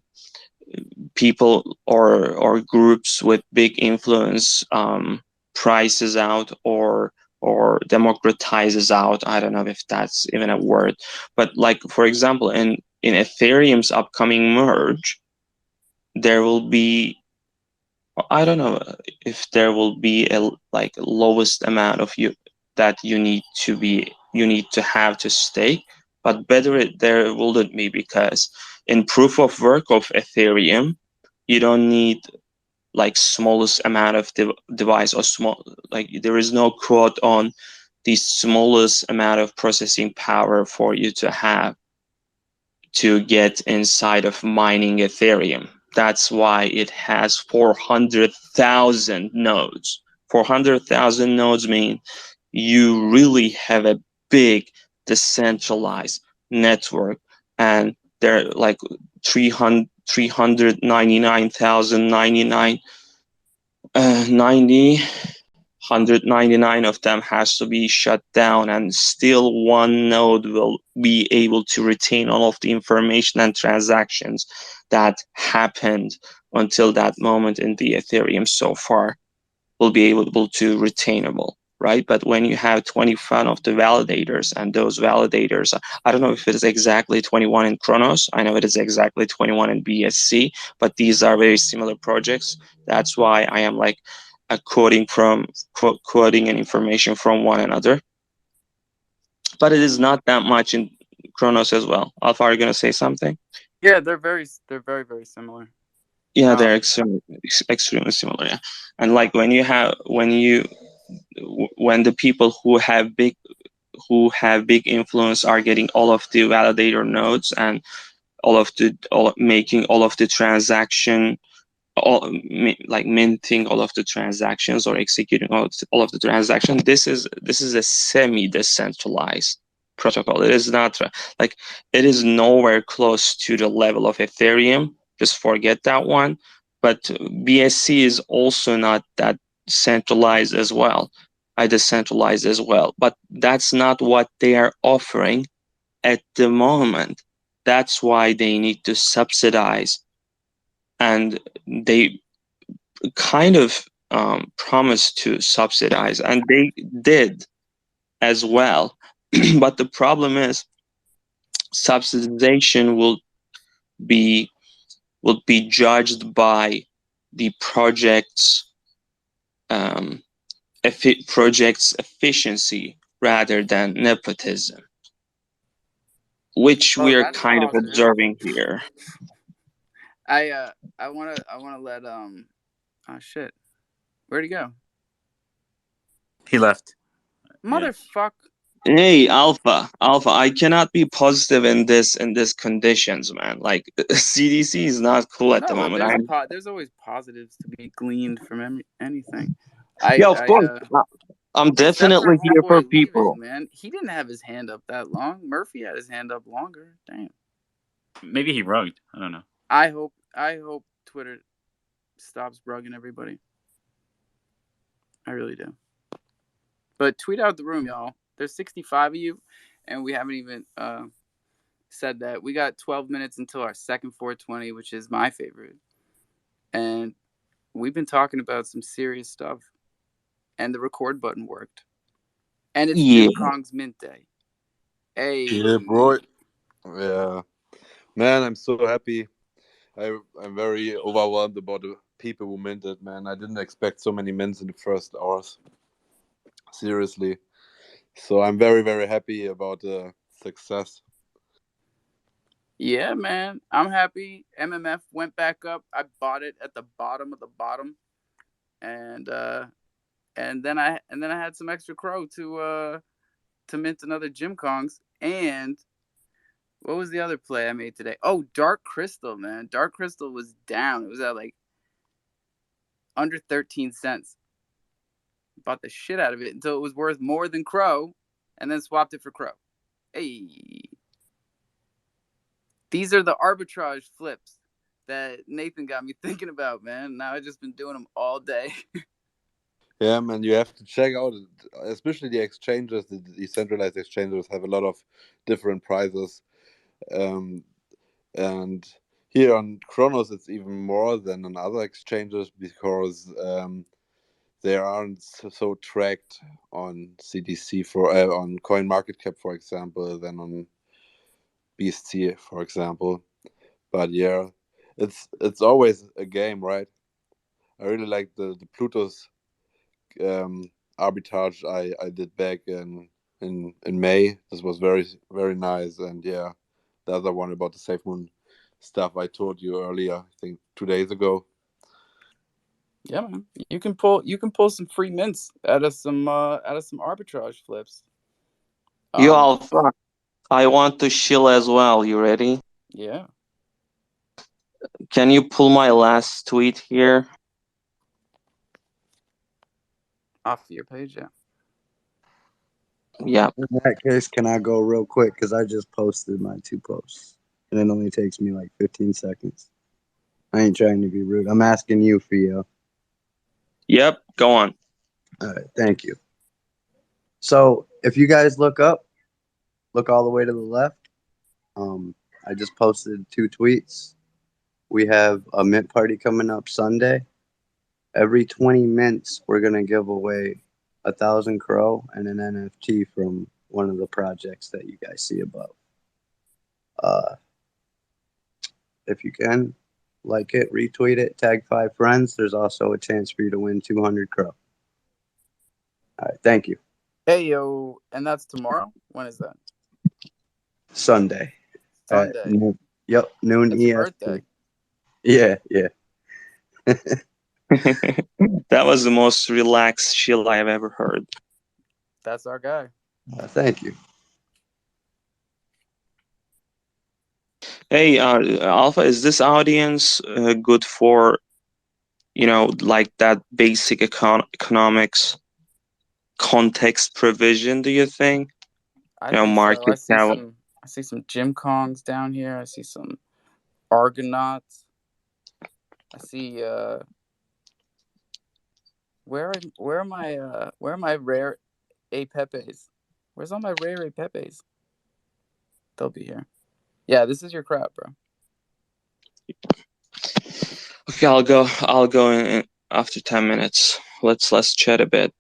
people or groups with big influence prices out or democratizes out. I don't know if that's even a word, but like for example, in Ethereum's upcoming merge, there will be, I don't know if there will be a like lowest amount of you that you need to have to stake, but there wouldn't be, because in proof of work of Ethereum, you don't need like smallest amount of device, or small, like there is no quote on the smallest amount of processing power for you to have to get inside of mining Ethereum. That's why it has 400,000 nodes. 400,000 nodes mean you really have a big decentralized network, and there are like 399,099 90 199 of them has to be shut down, and still one node will be able to retain all of the information and transactions that happened until that moment in the Ethereum so far will be able to retainable. right? But when you have 21 of the validators, and those validators, I don't know if it is exactly 21 in Kronos. I know it is exactly 21 in BSC, but these are very similar projects. That's why I am like quoting an information from one another. But it is not that much in Kronos as well. Alpha, are you gonna say something? Yeah, they're very very similar. Yeah, they're Um, extremely similar. Yeah, and like when the people who have big influence are getting all of the validator nodes and making all of the transaction, like minting all of the transactions or executing all of the transactions. This is a semi decentralized protocol. It is not like it is nowhere close to the level of Ethereum. Just forget that one. But BSC is also not that centralized as well. I decentralized as well. But that's not what they are offering at the moment. That's why they need to subsidize, and they kind of promised to subsidize, and they did as well. But the problem is subsidization be will be judged by the um, project's efficiency rather than nepotism, which well, we are that's kind of positive. observing here. I wanna let oh shit, where'd he go? He left. Yeah. Motherfuck. Hey, Alpha, I cannot be positive in this conditions, man. Like CDC is not cool at the No, moment. there's always positives to be gleaned from anything. Yeah, of I course. I'm except for definitely here for homeboy leaving, people. man. He didn't have his hand up that long. Murphy had his hand up longer. Damn. Maybe he rugged. I don't know. I hope Twitter stops rugging everybody. I really do. But tweet out the room, y'all. There's 65 of you, and we haven't even said that. We got 12 minutes until our second 420, which is my favorite. And we've been talking about some serious stuff. And the record button worked. And it's Yeah. Jim Kong's Mint Day. Yeah, bro. Hey. Yeah, man, I'm so happy. I'm very overwhelmed about the people who minted, man. I didn't expect so many mints in the first hours. Seriously. So I'm very, very happy about the success. Yeah, man. I'm happy. MMF went back up. I bought it at the bottom of the bottom. And then I had some extra crow to mint another Jim Kongs. And what was the other play I made today? Oh, Dark Crystal, man. Dark Crystal was down. It was at like under 13 cents. Bought the shit out of it until it was worth more than Crow, and then swapped it for Crow. Hey. These are the arbitrage flips that Nathan got me thinking about, man. Now I've just been doing them all day. Yeah, man, you have to check out, especially the exchanges. The decentralized exchanges have a lot of different prices. Um, and here on Kronos, it's even more than on other exchanges because they aren't so tracked on CDC on CoinMarketCap, for example, than on BST, for example. But yeah, it's always a game, right? I really like the Pluto's arbitrage I did back in May. This was very very nice, and yeah, the other one about the Safe Moon stuff I told you earlier, I think 2 days ago. Yeah, man. You can pull some free mints out of some arbitrage flips. Yo, Um Alpha, I want to chill as well. You ready? yeah, Can you pull my last tweet here? off your page, yeah. Yeah. In that case, can I go real quick? Because I just posted my 2 posts. And it only takes me like 15 seconds. I ain't trying to be rude. I'm asking you, Theo. Yep. Go on. All right, thank you. So if you guys look all the way to the left. I just posted 2 tweets. We have a mint party coming up Sunday. Every 20 mints, we're gonna give away 1,000 crow and an NFT from one of the projects that you guys see above. Uh, if you can, like it, retweet it, tag 5 friends. There's also a chance for you to win 200 crow. All right, thank you. Hey yo, and that's tomorrow. When is that? Sunday at Sunday. noon. Yep, noon That's your EST. birthday. Yeah, yeah. That was the most relaxed chill I've ever heard. That's our guy. Thank you. Hey, Alpha, is this audience good for, like that basic economics context provision, do you think? I think so. Market cap. I see some Jim Kongs down here. I see some Argonauts. I see where are my rare A Pepes? Where's all my rare A Pepes? They'll be here. Yeah, this is your crowd, bro. Okay, I'll go in after 10 minutes. Let's chat a bit.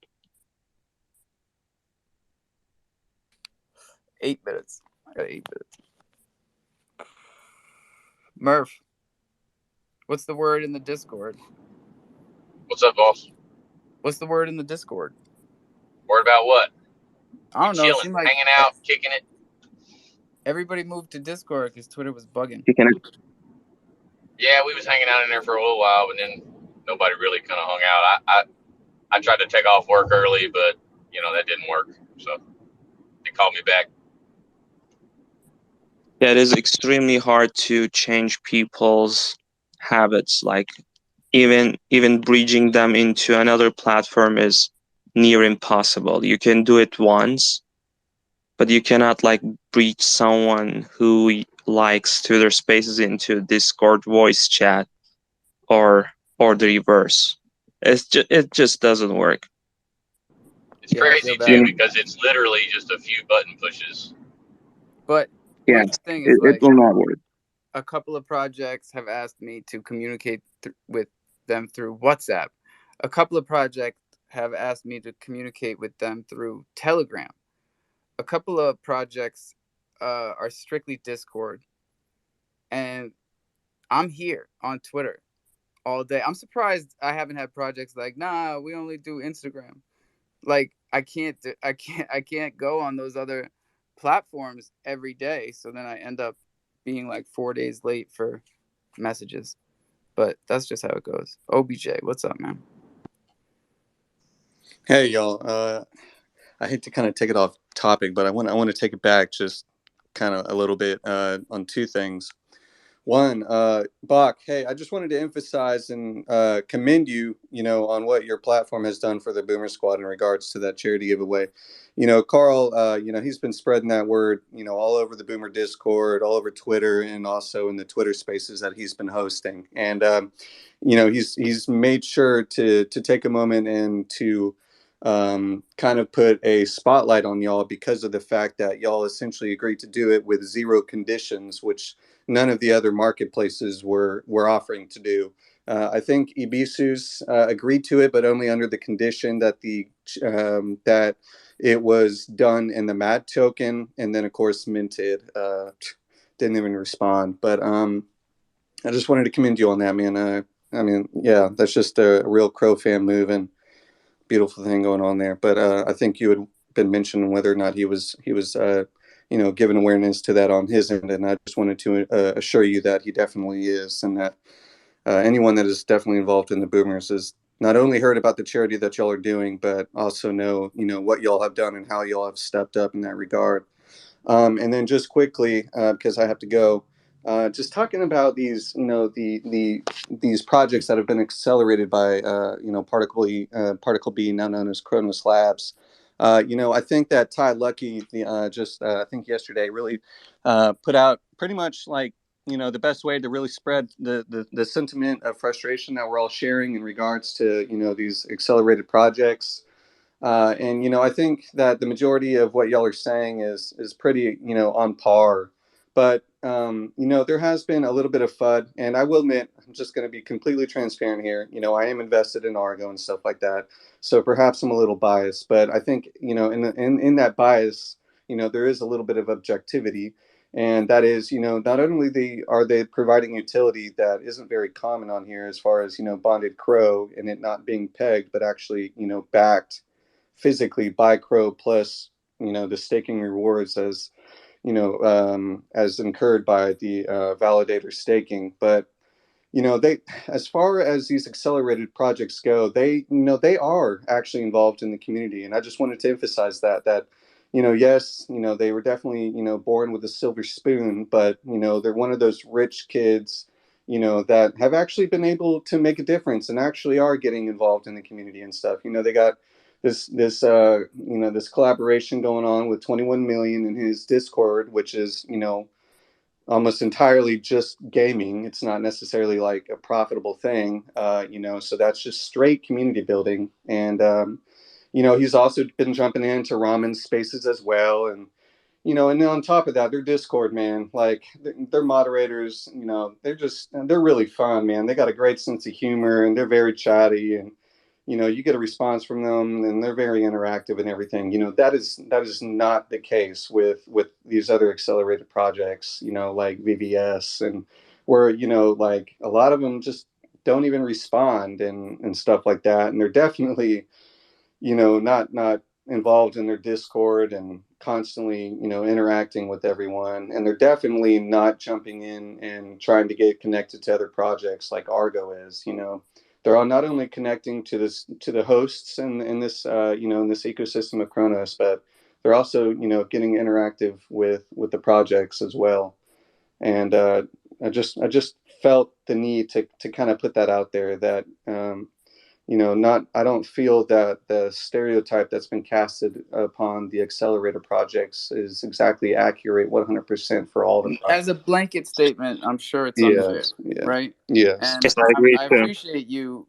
8 minutes. I got 8 minutes. Murph, what's the word in the Discord? What's up, boss? What's the word in the Discord? Worried about what? I We don't know. It chilling, seemed like hanging out, kicking it. everybody moved to Discord because Twitter was bugging. You can. Yeah, we was hanging out in there for a little while, but then nobody really kind of hung out. I tried to take off work early, but that didn't work. So they called me back. Yeah, it is extremely hard to change people's habits. Like even bridging them into another platform is near impossible. You can do it once, but you cannot like breach someone who likes Twitter Spaces into Discord voice chat or the reverse. It just doesn't work. It's Yeah, I feel crazy that. too because it's literally just a few button pushes. But Yeah, here's the thing: is it like will not work. a couple of projects have asked me to communicate with them through WhatsApp. A couple of projects have asked me to communicate with them through Telegram. A couple of projects are strictly Discord, and I'm here on Twitter all day. I'm surprised I haven't had projects like, nah, we only do Instagram. Like I can't go on those other platforms every day. So then I end up being like 4 days late for messages. But that's just how it goes. OBJ, what's up, man? Hey y'all, I hate to kind of take it off topic, but I want to take it back just kind of a little bit on two things. One, Bach, hey, I just wanted to emphasize and commend you, on what your platform has done for the Boomer Squad in regards to that charity giveaway. Carl, he's been spreading that word, all over the Boomer Discord, all over Twitter, and also in the Twitter Spaces that he's been hosting. And he's made sure to take a moment and to kind of put a spotlight on y'all because of the fact that y'all essentially agreed to do it with zero conditions, which none of the other marketplaces were offering to do. I think Ibisus agreed to it, but only under the condition that that it was done in the MAD token, and then of course minted. Didn't even respond, but I just wanted to commend you on that, man. I mean, yeah, that's just a real crofam move and beautiful thing going on there. But I think you had been mentioning whether or not he was giving awareness to that on his end, and I just wanted to assure you that he definitely is, and that anyone that is definitely involved in the Boomers has not only heard about the charity that y'all are doing, but also know what y'all have done and how y'all have stepped up in that regard. And then just quickly, because I have to go, just talking about these, these projects that have been accelerated by, Particle B, now known as Cronus Labs. I think that Ty Lucky, I think yesterday, really put out pretty much like, the best way to really spread the sentiment of frustration that we're all sharing in regards to, these accelerated projects. And I think that the majority of what y'all are saying is pretty on par. But there has been a little bit of FUD, and I will admit, I'm just going to be completely transparent here. I am invested in Argo and stuff like that, so perhaps I'm a little biased, but I think in that bias, there is a little bit of objectivity, and that is, not only are they providing utility that isn't very common on here as far as bonded crow and it not being pegged, but actually backed physically by crow plus the staking rewards as incurred by the validator staking. But they, as far as these accelerated projects go, they are actually involved in the community, and I just wanted to emphasize that yes, they were definitely born with a silver spoon, but they're one of those rich kids that have actually been able to make a difference and actually are getting involved in the community and stuff. They got this collaboration going on with 21 million in his Discord, which is almost entirely just gaming. It's not necessarily like a profitable thing, so that's just straight community building. And he's also been jumping into ramen spaces as well. And then on top of that, their Discord, man, like their moderators, they're really fun, man. They got a great sense of humor and they're very chatty, and you get a response from them and they're very interactive and everything. That is not the case with these other accelerated projects, like VVS, and where, like a lot of them just don't even respond and stuff like that. And they're definitely, not involved in their Discord and constantly, interacting with everyone. And they're definitely not jumping in and trying to get connected to other projects like Argo is. They're all not only connecting to the hosts in this in this ecosystem of Kronos, but they're also getting interactive with the projects as well. And I just felt the need to kind of put that out there, that not, I don't feel that the stereotype that's been casted upon the accelerator projects is exactly accurate 100% for all the projects. As a blanket statement, I'm sure it's unfair, Yes, yeah, right? yes. And Yes, I agree I too. appreciate you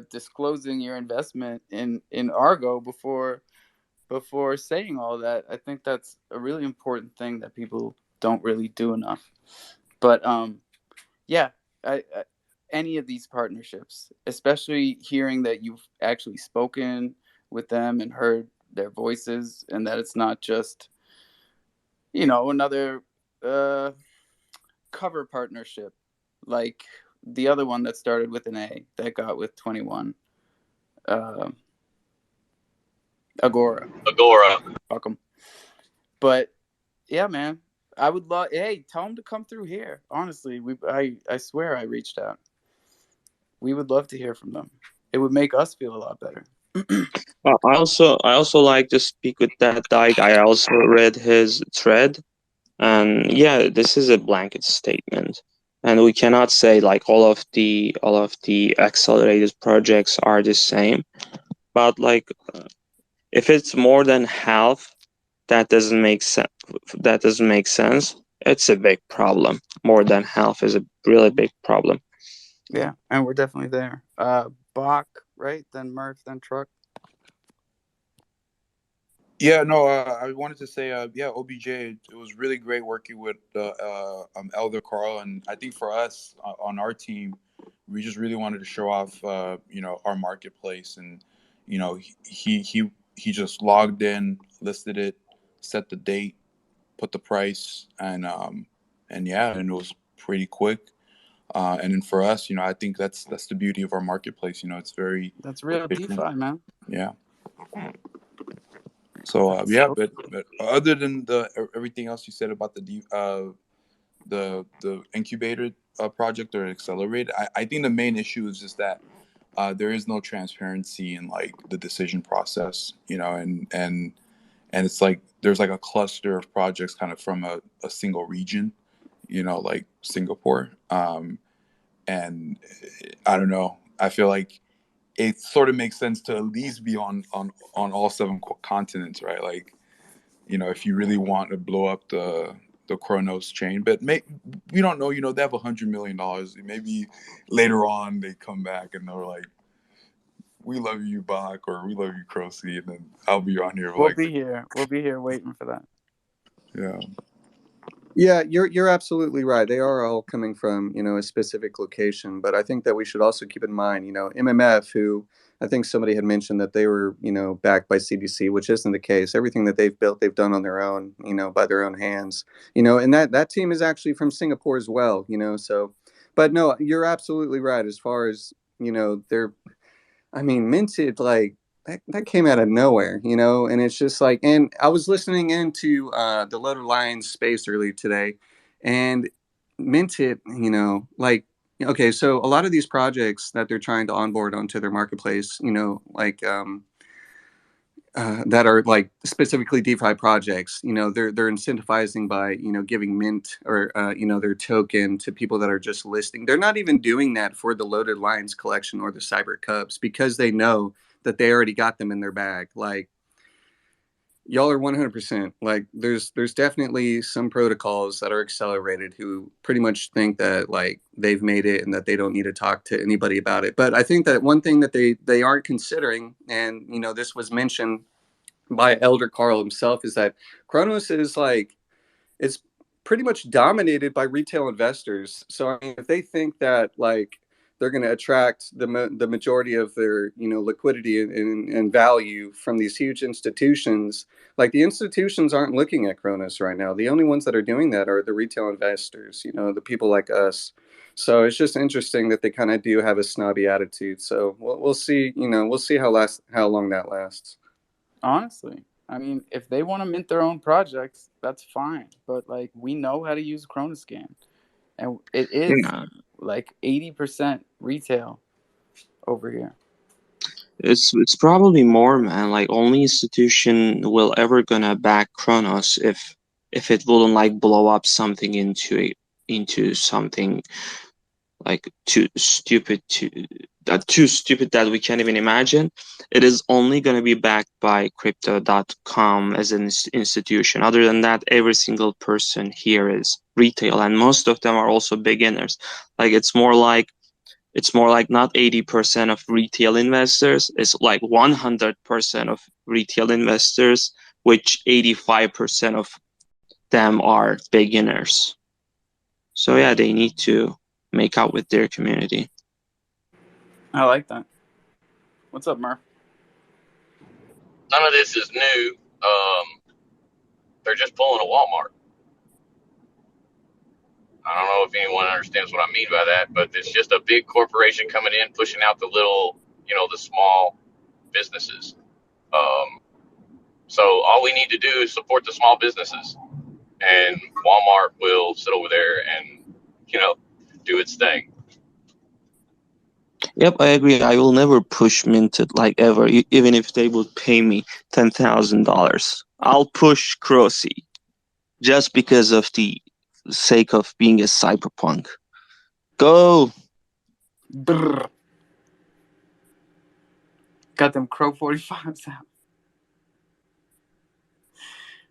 disclosing your investment in Argo before saying all that. I think that's a really important thing that people don't really do enough. But yeah, I any of these partnerships, especially hearing that you've actually spoken with them and heard their voices, and that it's not just another cover partnership like the other one that started with an A that got with 21. Agora. Agora. Welcome. But yeah, man, I would love. Hey, tell them to come through here. Honestly, I swear I reached out. We would love to hear from them. It would make us feel a lot better. I also like to speak with that guy. I also read his thread, and yeah, this is a blanket statement, and we cannot say like all of the accelerated projects are the same. But like, if it's more than half, that doesn't make sense. That doesn't make sense. It's a big problem. More than half is a really big problem. Yeah, and we're definitely there. Bach, right? Then Murph, then Truck. Yeah, no, I wanted to say, yeah, OBJ, it was really great working with Elder Carl, and I think for us on our team, we just really wanted to show off, our marketplace, and he just logged in, listed it, set the date, put the price, and yeah, and it was pretty quick. And then for us, I think that's the beauty of our marketplace. It's very That's real efficient. DeFi, man. Yeah. So yeah, but other than everything else you said about the incubator project or accelerator, I think the main issue is just that there is no transparency in like the decision process, and it's like there's like a cluster of projects kind of from a single region, like Singapore, and I don't know. I feel like it sort of makes sense to at least be on all seven continents, right? Like, if you really want to blow up the Kronos chain, but we don't know. They have $100 million. Maybe later on they come back and they're like, "We love you, Bach," or "We love you, Crocy," and then I'll be on here We'll like, be here. We'll be here waiting for that. yeah. Yeah, you're absolutely right. They are all coming from, a specific location, but I think that we should also keep in mind, MMF, who I think somebody had mentioned that they were, backed by CDC, which isn't the case. Everything that they've built, they've done on their own, by their own hands, and that team is actually from Singapore as well, so, but no, you're absolutely right. As far as, they're, I mean, Minted, like, that came out of nowhere, and it's just like, and I was listening into the Loaded Lions space earlier today, and Minted, like, okay, so a lot of these projects that they're trying to onboard onto their marketplace, like that are like specifically DeFi projects, they're incentivizing by, giving mint or, their token to people that are just listing. They're not even doing that for the Loaded Lions collection or the Cyber Cubs because they know that they already got them in their bag. Like, y'all are 100%. Like, there's definitely some protocols that are accelerated who pretty much think that like they've made it and that they don't need to talk to anybody about it. But I think that one thing that they aren't considering, and this was mentioned by Elder Carl himself, is that Kronos is like, it's pretty much dominated by retail investors. So I mean, if they think that like they're going to attract the majority of their liquidity and value from these huge institutions, like the institutions aren't looking at Kronos right now. The only ones that are doing that are the retail investors, the people like us. So it's just interesting that they kind of do have a snobby attitude. So we'll see. We'll see how long that lasts. Honestly, I mean, if they want to mint their own projects, that's fine. But like, we know how to use Chronoscan, and it is Yeah, like 80% retail over here. it's probably more, man. Like only institution will ever gonna back Kronos if it wouldn't like blow up something into something like too stupid that we can't even imagine. It is only going to be backed by crypto.com as an institution. Other than that, every single person here is retail, and most of them are also beginners. Like it's more like not 80% of retail investors, it's like 100% of retail investors, which 85% of them are beginners. So yeah, they need to make out with their community. I like that. What's up, Murph? None of this is new. They're just pulling a Walmart. I don't know if anyone understands what I mean by that, but it's just a big corporation coming in, pushing out the little, the small businesses. So all we need to do is support the small businesses, and Walmart will sit over there and, do its thing. Yep, I agree. I will never push Minted like ever, even if they would pay me $10,000. I'll push Crossy just because of the sake of being a cyberpunk. Go! Brrr. Got them Crow 45s out.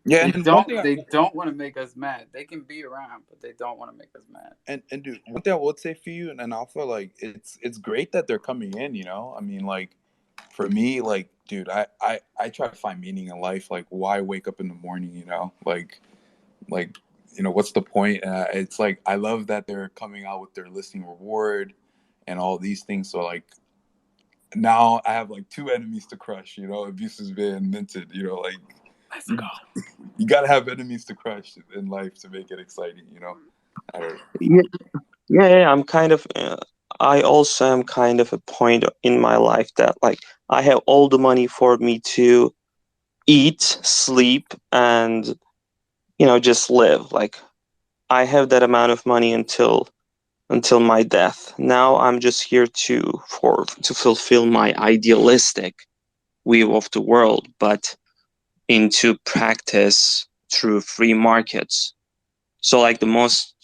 Yeah, They and one don't. thing, They don't want to make us mad. They can be around, but they don't want to make us mad. and dude, one thing I would say for you and Alpha, like it's great that they're coming in. I mean, like for me, like dude, I try to find meaning in life. Like, why wake up in the morning? Like what's the point? It's like I love that they're coming out with their listing reward and all these things. So like now I have like two enemies to crush. Abuse has been minted. Like Let's you, go. you gotta have enemies to crush in life to make it exciting. I don't know. Yeah, yeah, I'm kind of. I also am kind of a point in my life that like I have all the money for me to eat, sleep, and just live. Like I have that amount of money until my death. Now I'm just here to fulfill my idealistic view of the world, but into practice through free markets. So like the most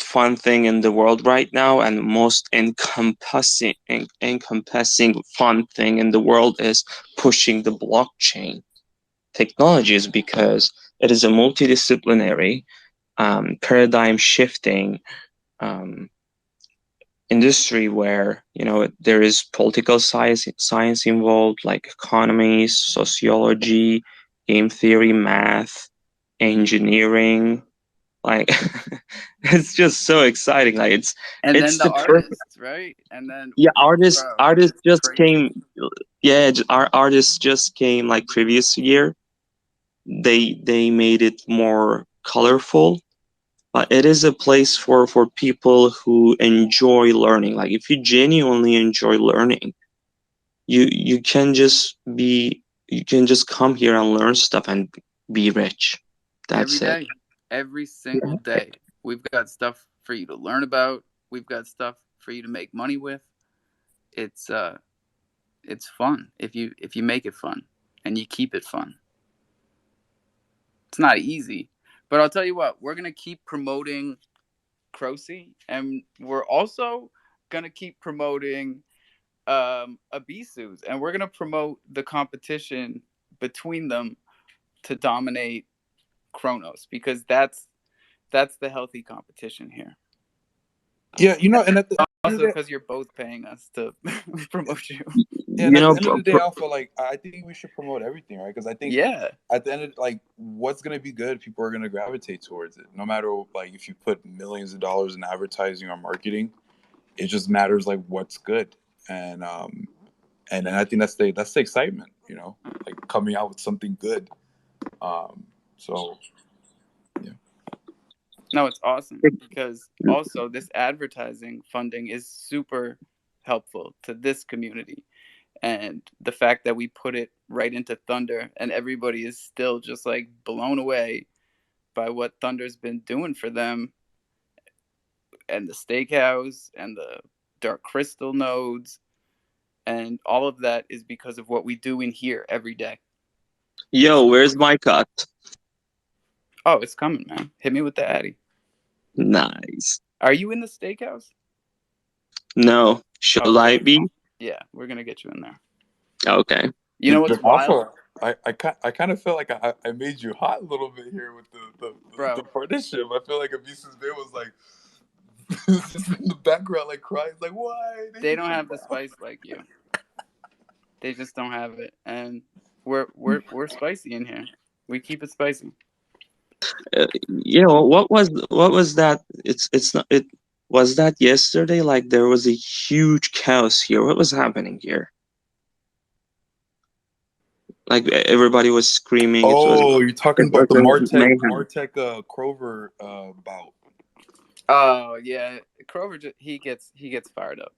fun thing in the world right now and most encompassing fun thing in the world is pushing the blockchain technologies because it is a multidisciplinary paradigm shifting industry where there is political science involved, like economy, sociology, game theory, math, engineering. Like it's just so exciting. Like And then it's the the perfect. artists, right? And then, Yeah, bro, artists it's just crazy. came. Yeah, our artists just came like previous year. They made it more colorful, but it is a place for people who enjoy learning. Like if you genuinely enjoy learning, you can just be you can just come here and learn stuff and be rich. Every That's it. day, every single day, we've got stuff for you to learn about. We've got stuff for you to make money with. It's it's fun if you make it fun and you keep it fun. It's not easy, but I'll tell you what, we're gonna keep promoting Crocy, and we're also gonna keep promoting Abisu's, and we're gonna promote the competition between them to dominate Kronos, because that's the healthy competition here. Yeah, you know, and at the end of Also, the day, because you're both paying us to promote you. and You at know, the end of the day, Alpha, like I think we should promote everything, right? Because I think Yeah, at the end of like what's gonna be good, people are gonna gravitate towards it. No matter like if you put millions of dollars in advertising or marketing, it just matters like what's good. And I think that's the excitement, you know, like coming out with something good. So yeah. no, it's awesome because also this advertising funding is super helpful to this community. And the fact that we put it right into Thunder and everybody is still just like blown away by what Thunder's been doing for them, and the steakhouse and the dark crystal nodes, and all of that is because of what we do in here every day. yo, where's my cut? Oh, it's coming, man. Hit me with the Addy. Nice. Are you in the steakhouse? No, should Okay. I be? Yeah, we're gonna get you in there. Okay. You know what's wild, Also, I kind of feel like I made you hot a little bit here with the bro? partnership. I feel like Abusa's Bay was like just in the background, like crying, like why they They kicked don't him have the out? spice like you. They just don't have it, and we're spicy in here. We keep it spicy. You know what was that? It's not it was that yesterday. Like there was a huge chaos here. What was happening here? Like everybody was screaming. Oh, you're talking It was about the a mayhem. Martech Crover bout. Oh yeah, Crover. He gets fired up.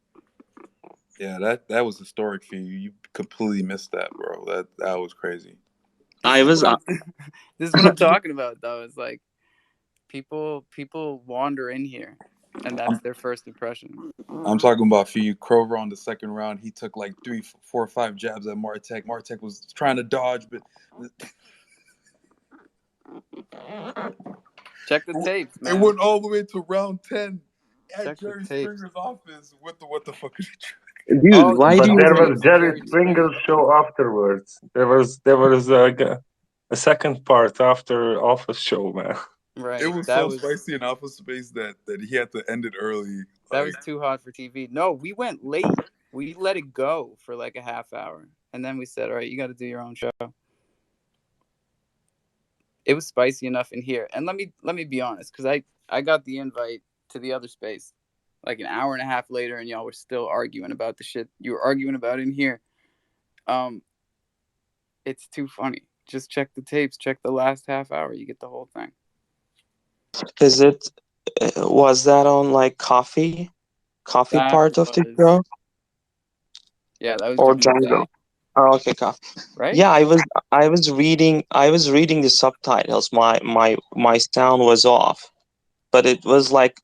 Yeah, that was historic for you. You completely missed that, bro. That was crazy. This I is was what I'm. This is what I'm talking about, though. It's like people wander in here, and that's I'm their first impression. I'm talking about for you, Crover on the second round. He took like 3, 4, 5 jabs at Martech. Martech was trying to dodge, but Check the tapes, they man. went all the way to round 10 at Check the Jerry tapes. Springer's office. What the fuck is he dude. Oh, the Why do But you show there think? was tapes of Jerry Jerry Springer. Springer's show afterwards. There was a second part after Office Show, man. It Right. was That so was spicy in Alpha Space that he had to end it early. that Like was too hot for TV. No, we went late. We let it go for like a half hour, and then we said, "All right, you got to do your own show." It was spicy enough in here, and let me be honest, because I got the invite to the other space like an hour and a half later, and y'all were still arguing about the shit you were arguing about in here. Um, it's too funny. Just check the tapes. Check the last half hour. You get the whole thing. Is it was that on like coffee That part of the was show yeah, that was or during the Django? day, Oh, okay, coffee. right? Yeah, I was reading the subtitles. My sound was off, but it was like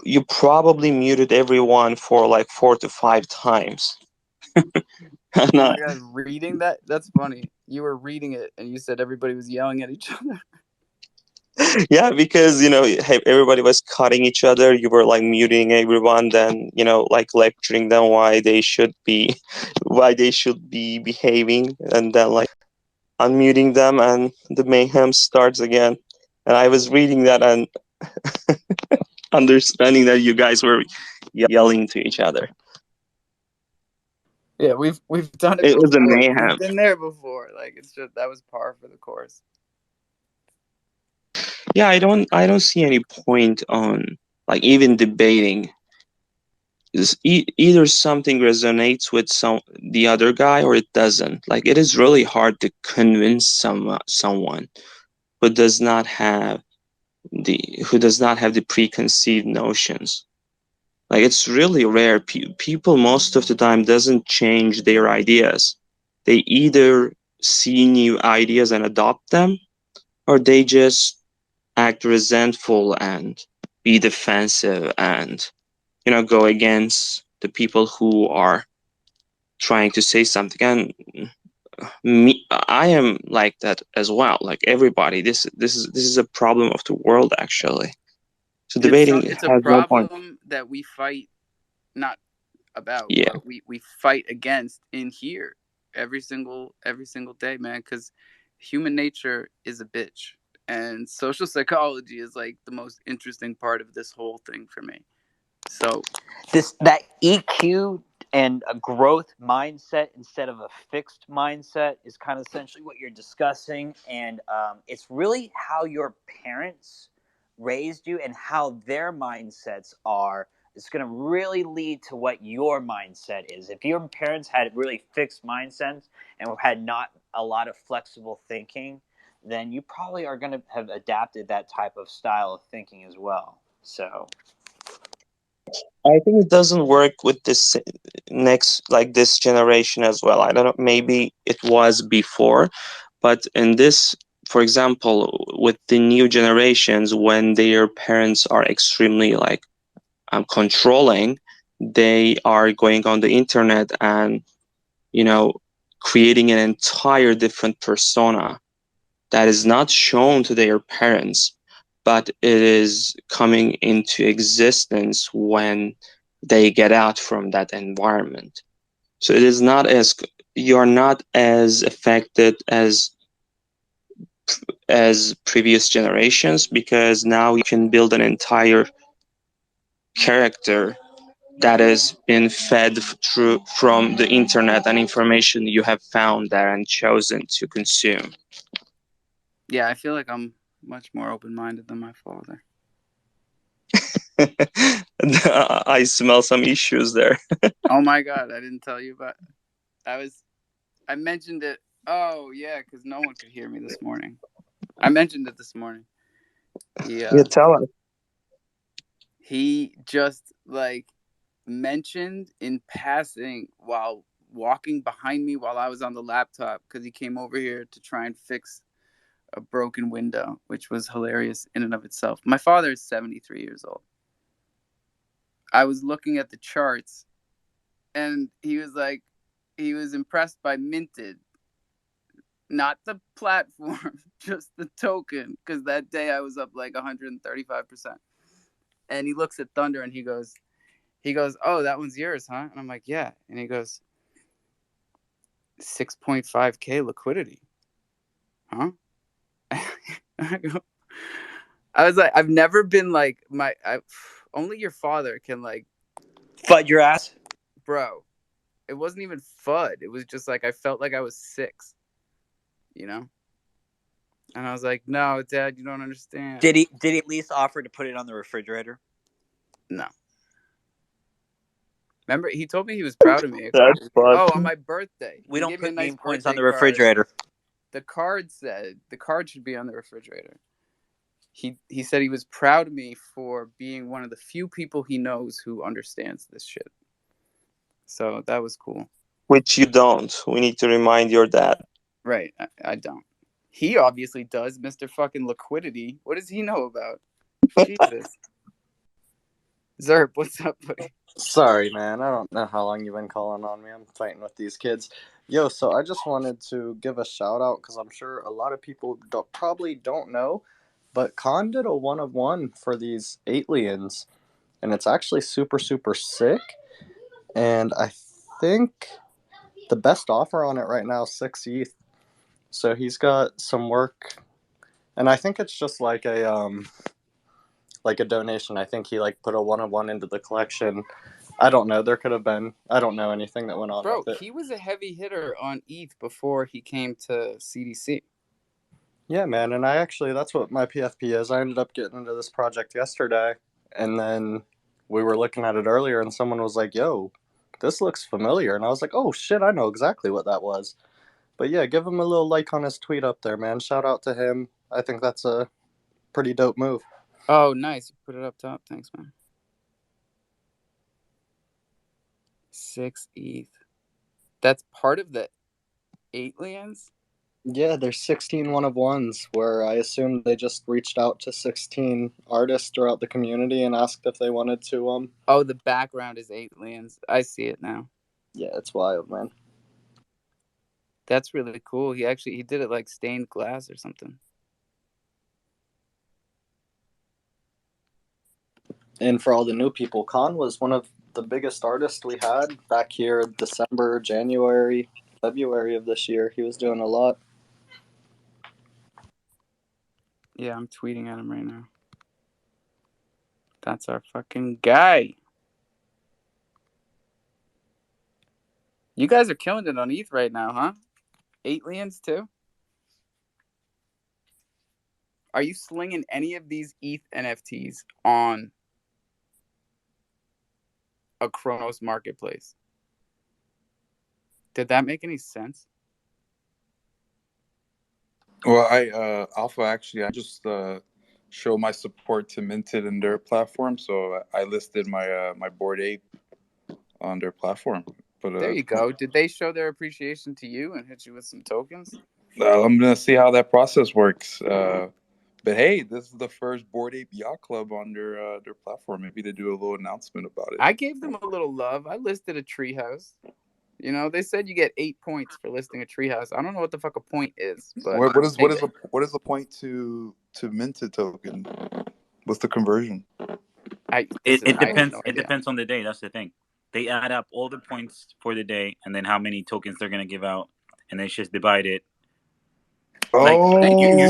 you probably muted everyone for like 4 to 5 times. And, Oh my god, reading that's funny. You were reading it and you said everybody was yelling at each other. yeah, because hey, everybody was cutting each other. You were like muting everyone, then like lecturing them why they should be behaving, and then like unmuting them, and the mayhem starts again. And I was reading that and understanding that you guys were yelling to each other. Yeah, we've done it It was a before. We've mayhem. been there before. Like it's just that was par for the course. Yeah, I don't see any point on like even debating. Either something resonates with the other guy or it doesn't. Like it is really hard to convince someone who does not have the preconceived notions. Like it's really rare. People most of the time doesn't change their ideas. They either see new ideas and adopt them, or they just act resentful and be defensive and go against the people who are trying to say something. And I am like that as well. Like everybody, this is a problem of the world actually. So debating It's a has no point. problem that we fight not about, Yeah. but we fight against in here every single day, man. Because human nature is a bitch, and social psychology is like the most interesting part of this whole thing for me. So that EQ and a growth mindset instead of a fixed mindset is kind of essentially what you're discussing, and it's really how your parents raised you and how their mindsets are. It's going to really lead to what your mindset is. If your parents had really fixed mindsets and had not a lot of flexible thinking, then you probably are going to have adapted that type of style of thinking as well. So I think it doesn't work with this this generation as well. I don't know, maybe it was before, but in this, for example, with the new generations, when their parents are extremely controlling, they are going on the internet and you know creating an entire different persona that is not shown to their parents, but it is coming into existence when they get out from that environment. So it is not as you're not as affected as previous generations, because now you can build an entire character that has been fed through from the internet and information you have found there and chosen to consume. yeah, I feel like I'm much more open-minded than my father. I smell some issues there. Oh my god, I didn't tell you about. I mentioned it. Oh yeah, because no one could hear me this morning. I mentioned it this morning. You Yeah, tell us. he just like mentioned in passing while walking behind me while I was on the laptop, because he came over here to try and fix a broken window, which was hilarious in and of itself. My father is 73 years old. I was looking at the charts, and he was impressed by Minted, not the platform, just the token, because that day I was up like 135%. And he looks at Thunder and he goes, "Oh, that one's yours, huh?" And I'm like, "Yeah." And he goes, 6.5K liquidity, huh? I was like, I've never been like only your father can like, fud your ass. bro. It wasn't even FUD. It was just like I felt like I was 6, you know. And I was like, "No, Dad, you don't understand." Did he at least offer to put it on the refrigerator? No. Remember, he told me he was proud of me a That's couple weeks ago. fun. Oh, on my birthday, We he don't gave me a put nice meme coins on birthday the card. refrigerator. The card said the card should be on the refrigerator. He said he was proud of me for being one of the few people he knows who understands this shit. So that was cool. Which you don't. We need to remind your dad. Right, I don't. He obviously does, Mr. Fucking Liquidity. What does he know about? Jesus. Zerp, what's up, buddy? Sorry, man. I don't know how long you've been calling on me. I'm fighting with these kids. Yo, so I just wanted to give a shout out because I'm sure a lot of people probably don't know, but Khan did a 1 of 1 for these aliens, and it's actually super, super sick. And I think the best offer on it right now is 6 ETH. So he's got some work, and I think it's just like a donation. I think he like put a 1 of 1 into the collection. I don't know. There could have been. I don't know anything that went on Bro, with it. he was a heavy hitter on ETH before he came to CDC. Yeah, man, and that's what my PFP is. I ended up getting into this project yesterday, and then we were looking at it earlier, and someone was like, "Yo, this looks familiar," and I was like, "Oh shit, I know exactly what that was." But yeah, give him a little like on his tweet up there, man. Shout out to him. I think that's a pretty dope move. Oh, nice. You put it up top. Thanks, man. 6 ETH. That's part of the 8 lands? Yeah, there's 16 one of ones where I assume they just reached out to 16 artists throughout the community and asked if they wanted to Oh, the background is 8 lands. I see it now. yeah, it's wild, man. That's really cool. He did it like stained glass or something. And for all the new people, Khan was one of the biggest artists we had back here December, January, February of this year. He was doing a lot. Yeah, I'm tweeting at him right now. That's our fucking guy. You guys are killing it on ETH right now, huh? 8 lands too? Are you slinging any of these ETH NFTs on a Kronos marketplace? Did that make any sense? Well, Alpha, actually, I just show my support to Minted and their platform, so I listed my Bored Ape on their platform. But There you go. Did they show their appreciation to you and hit you with some tokens? I'm gonna see how that process works. But hey, this is the first Bored Ape Yacht Club on their platform. Maybe they do a little announcement about it. I gave them a little love. I listed a treehouse. You know, they said you get 8 points for listing a treehouse. I don't know what the fuck a point is, but what is the point to Minted token? What's the conversion? It I have depends. no It idea. depends on the day. That's the thing. They add up all the points for the day, and then how many tokens they're gonna give out, and they just divide it. Like Thank you, your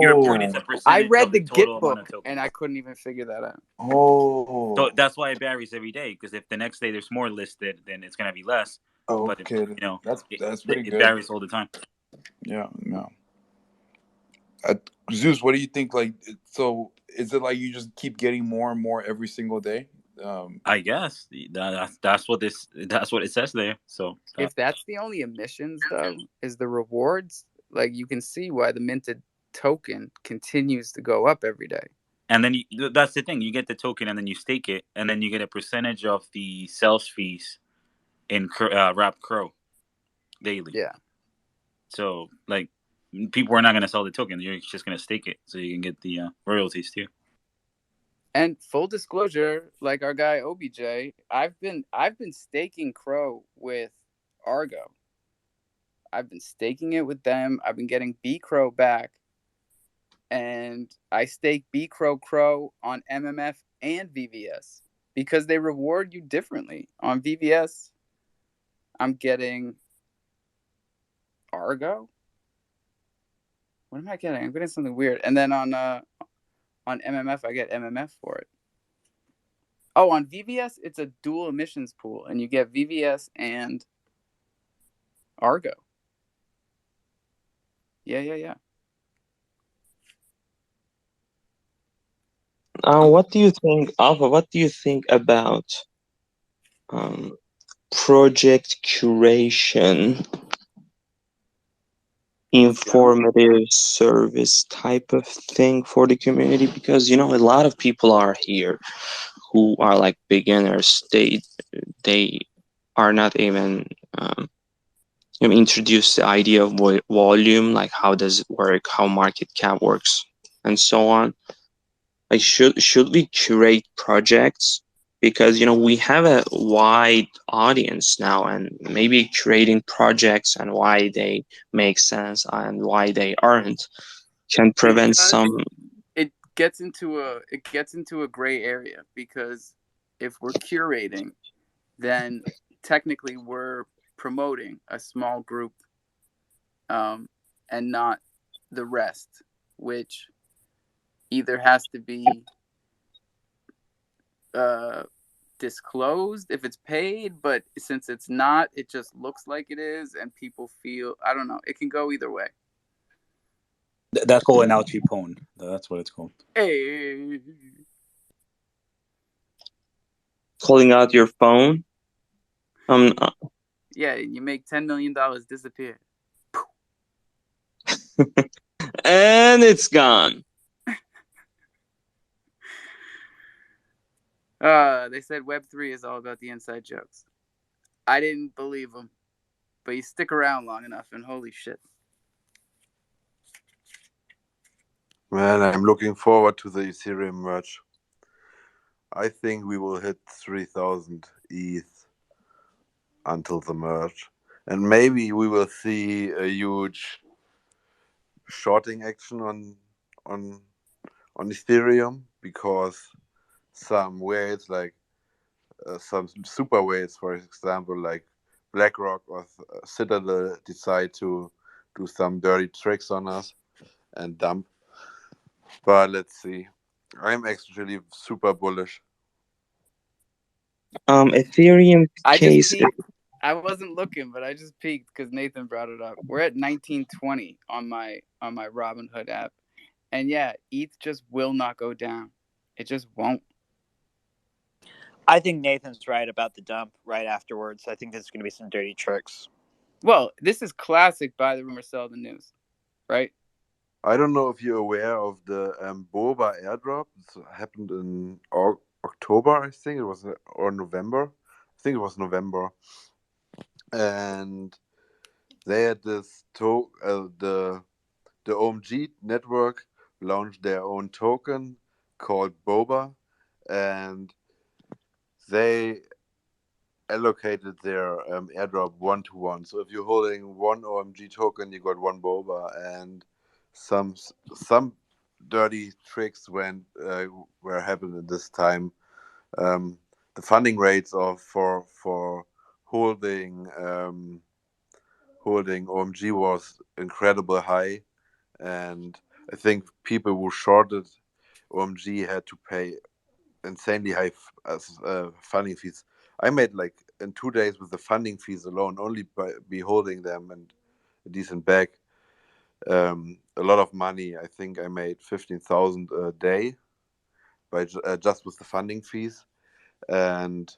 Zeus. point is a I percentage of read the the total Git amount book of tokens. and I couldn't even figure that out. So that's why it varies every day. Because if the next day there's more listed, then it's gonna be less. But Okay, that's pretty it good. varies all the time. Yeah, no. Zeus, what do you think? Like, so is it like you just keep getting more and more every single day? I guess that's what it says there. So If that's the only emissions, though, is the rewards, like you can see why the minted token continues to go up every day. and then that's the thing. You get the token, and then you stake it, and then you get a percentage of the sales fees in Wrap Crow daily. Yeah. So like, people are not going to sell the token; you're just going to stake it, so you can get the royalties too. And full disclosure, like our guy OBJ, I've been staking Crow with Argo. I've been staking it with them. I've been getting B Crow back, and I stake B Crow on MMF and VVS because they reward you differently. On VVS, I'm getting Argo. What am I getting? I'm getting something weird. And then on MMF, I get MMF for it. Oh, on VVS, it's a dual emissions pool, and you get VVS and Argo. Yeah. What do you think, Alpha? What do you think about um, project curation, informative service type of thing for the community? Because a lot of people are here who are like beginners. They are not even introduced the idea of volume, like how does it work, how market cap works, and so on. Like, should we curate projects? Because we have a wide audience now, and maybe creating projects and why they make sense and why they aren't can prevent some. It gets into a gray area, because if we're curating, then technically we're promoting a small group, and not the rest, which either has to be disclosed if it's paid, but since it's not, it just looks like it is, and people feel, I don't know, it can go either way. That's called an Alchi Pone. That's what it's called. Hey. Calling out your phone. Yeah, you make $10 million disappear. And it's gone. They said Web3 is all about the inside jokes. I didn't believe them, but you stick around long enough, and holy shit. Man, I'm looking forward to the Ethereum merge. I think we will hit 3,000 ETH until the merge. And maybe we will see a huge shorting action on Ethereum, because some whales, like some super whales, for example, like BlackRock or Citadel, decide to do some dirty tricks on us and dump. But let's see. I'm actually super bullish. Ethereum I just case. peeked. I wasn't looking, but I just peeked because Nathan brought it up. We're at 1920 on my Robinhood app, and yeah, ETH just will not go down. It just won't. I think Nathan's right about the dump right afterwards. I think there's going to be some dirty tricks. Well, this is classic buy the rumor, sell the news, right? I don't know if you're aware of the Boba airdrop. It happened in October, I think it was, or November. I think it was November. And they had this the OMG network launched their own token called Boba, and they allocated their airdrop 1-to-1. So if you're holding one OMG token, you got one Boba, and some dirty tricks were happening at this time. The funding rates for holding OMG was incredible high, and I think people who shorted OMG had to pay insanely high funding fees. I made, like, in 2 days with the funding fees alone, only by holding them and a decent bag, a lot of money. I think I made 15,000 a day by just with the funding fees, and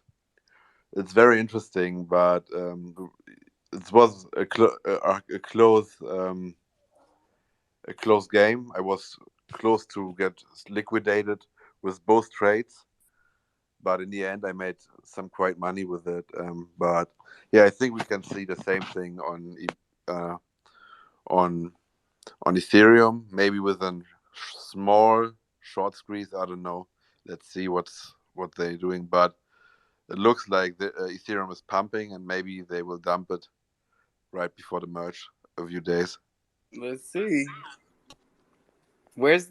it's very interesting. But it was a close game. I was close to get liquidated with both trades, but in the end, I made some quite money with it. But yeah, I think we can see the same thing uh, on Ethereum, maybe with a small short squeeze. I don't know. Let's see what they're doing, but it looks like the Ethereum is pumping, and maybe they will dump it right before the merge a few days. Let's see. Where's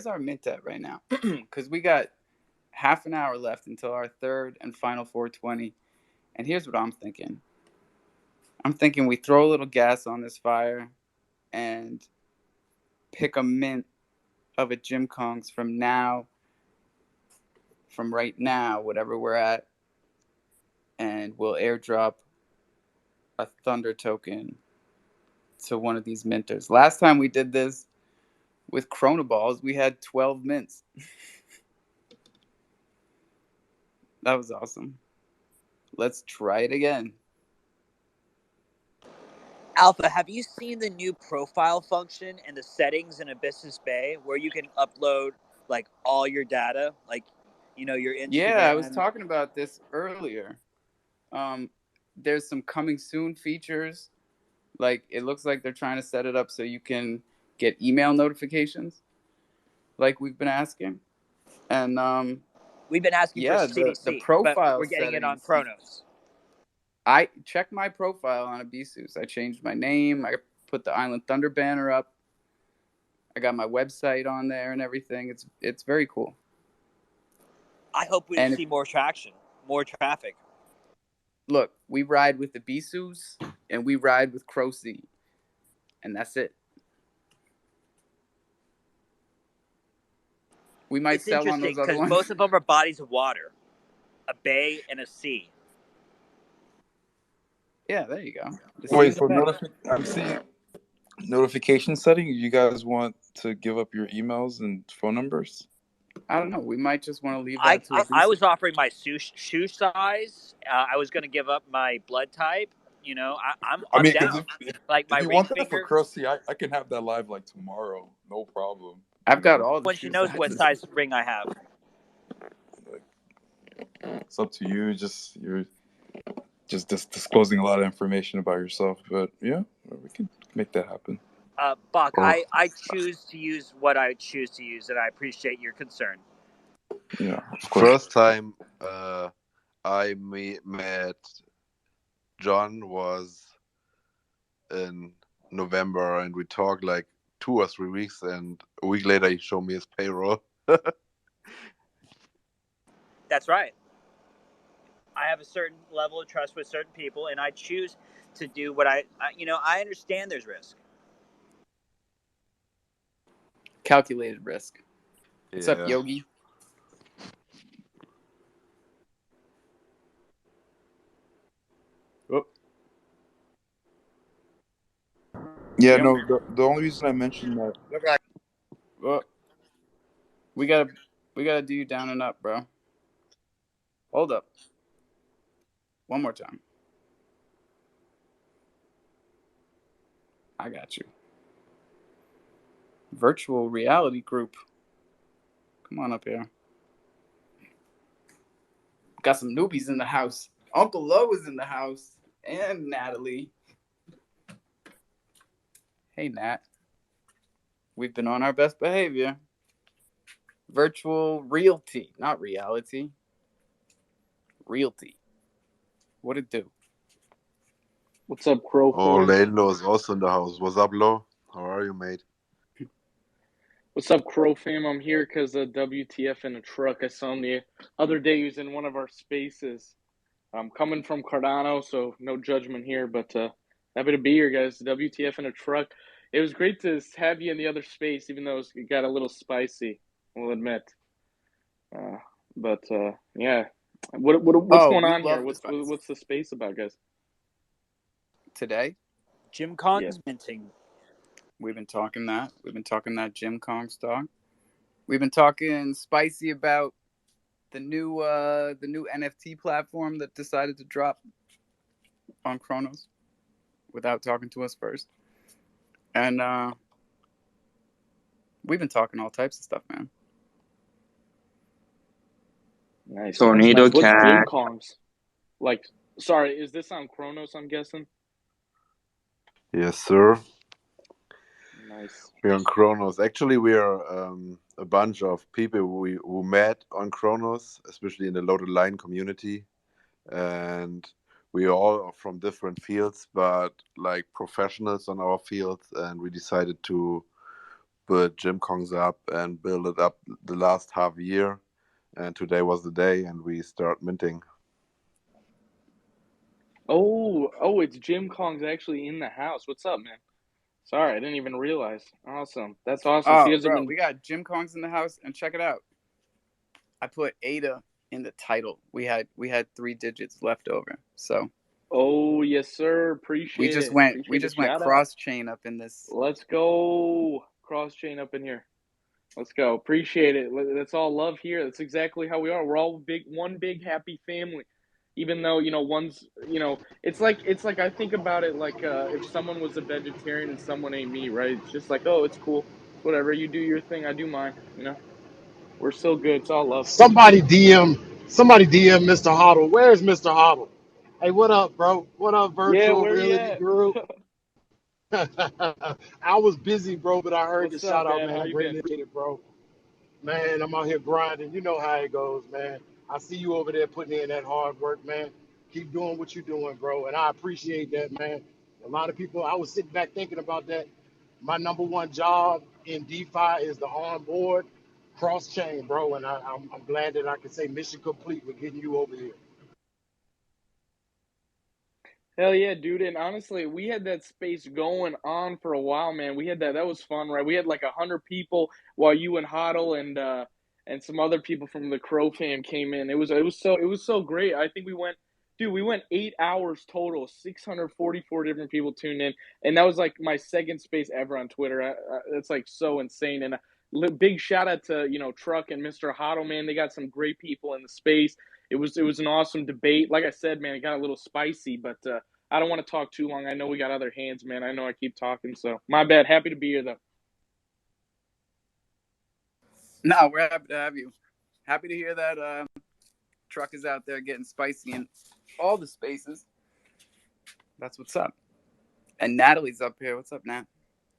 our mint at right now? Because we got half an hour left until our third and final 420. And here's what I'm thinking. I'm thinking we throw a little gas on this fire and pick a mint of a Jim Kongs from right now, whatever we're at, and we'll airdrop a Thunder token to one of these minters. Last time we did this with Chronoballs, we had 12 mints. That was awesome. Let's try it again. Alpha, have you seen the new profile function in the settings in Abyssus Bay where you can upload like all your data, like your Instagram? Yeah, I was talking about this earlier. There's some coming soon features. Like, it looks like they're trying to set it up so you can get email notifications, like we've been asking. And we've been asking for CDC, the profile but we're getting it on Chronos. I checked my profile on Abyssus. I changed my name. I put the Island Thunder banner up. I got my website on there and everything. It's very cool. I hope we see more traction, more traffic. Look, we ride with Abyssus and we ride with Crowseed, and that's it. We might sell on those other ones. Both of them are bodies of water, a bay and a sea. Yeah, there you go. Wait, so notification. I'm seeing Notification setting. You guys want to give up your emails and phone numbers? I don't know. We might just want to leave I that to I Abusi. was offering my shoe size. I was going to give up my blood type. I I'm mean, because down. Like if my you ring want that for finger. Krusty, I can have that live like tomorrow, no problem. I've got all the When she shoe knows what sizes. size ring I have. Like, it's up to you. You're just disclosing a lot of information about yourself, but yeah, we can make that happen. Buck, Or I choose to use what I choose to use, and I appreciate your concern. Yeah, of course. first time I met John was in November, and we talked like 2 or 3 weeks, and a week later he showed me his payroll. That's right. I have a certain level of trust with certain people, and I choose to do what I understand there's risk. Calculated risk. What's up, Yeah. Yogi? Oh. Yeah, Yep. no. The only reason I mentioned that. Look like Oh. We gotta do you down and up, bro. Hold up. One more time. I got you. Virtual reality group. Come on up here. Got some newbies in the house. Uncle Lo is in the house. And Natalie. Hey, Nat. We've been on our best behavior. Virtual realty, not reality. Realty. What it do? What's up, Oh, crofam? Laidlaw is also in the house. What's up, Lo? How are you, mate? What's up, crofam? I'm here because of WTF in a truck. I saw him the other day. He was in one of our spaces. I'm coming from Cardano, so no judgment here, but happy to be here, guys. WTF in a truck. It was great to have you in the other space, even though it got a little spicy, I'll admit. But yeah, what's Oh, going we on here? love the spice. What's the space about, guys? Today, Jim Kong's Yeah. minting. we've been talking that. We've been talking that Jim Kong stock. We've been talking spicy about the new NFT platform that decided to drop on Chronos without talking to us first. And we've been talking all types of stuff, man. Nice, Tornado nice. What's Cat. Jim Kong's? Like, sorry, is this on Chronos, I'm guessing? Yes, sir. Nice. We're on Kronos. Actually, we are a bunch of people who met on Kronos, especially in the loaded line community, and we all are from different fields, but like professionals on our fields, and we decided to put Jim Kongs up and build it up the last half year, and today was the day, and we start minting. Oh, it's Jim Kong's actually in the house. What's up, man? Sorry, I didn't even realize. Awesome. That's awesome. So you Oh, guys have bro, been we got Jim Kong's in the house, and check it out. I put Ada in the title. We had 3 digits left over, so Oh, yes, sir. we Appreciate just it. went Appreciate the shout out. cross chain up in this. Let's go. Cross chain up in here. Let's go. Appreciate it. That's all love here. That's exactly how we are. We're all one big happy family. Even though, one's, it's like I think about it like if someone was a vegetarian and someone ain't me, right? It's just like, oh, it's cool. Whatever, you do your thing, I do mine. We're still good. It's all love. Somebody DM Mr. Hoddle. Where's Mr. Hoddle? Hey, what up, bro? What up, Yeah, virtual where you reality at? group? I was busy, bro, but I heard the What's shout up, out, man? man. How I you greatly been? appreciate it, bro. Man, I'm out here grinding. You know how it goes, man. I see you over there putting in that hard work, man. Keep doing what you're doing, bro. And I appreciate that, man. A lot of people, I was sitting back thinking about that. My number one job in DeFi is the onboard cross chain, bro. And I'm glad that I can say mission complete with getting you over here. Hell yeah, dude. And honestly, we had that space going on for a while, man. We had that was fun, right? We had like 100 people while you and Hoddle and some other people from the Crow fam came in. It was so great. I think we went Dude, we went 8 hours total, 644 different people tuned in, and that was like my second space ever on Twitter. That's like so insane. And big shout out to Truck and Mr. Hoddle, man. They got some great people in the space. It was an awesome debate. Like I said, man, it got a little spicy, but I don't want to talk too long. I know we got other hands, man. I know I keep talking, so my bad. Happy to be here though. No, we're happy to have you. Happy to hear that Truck is out there getting spicy in all the spaces. That's what's up. And Natalie's up here. What's up, Nat?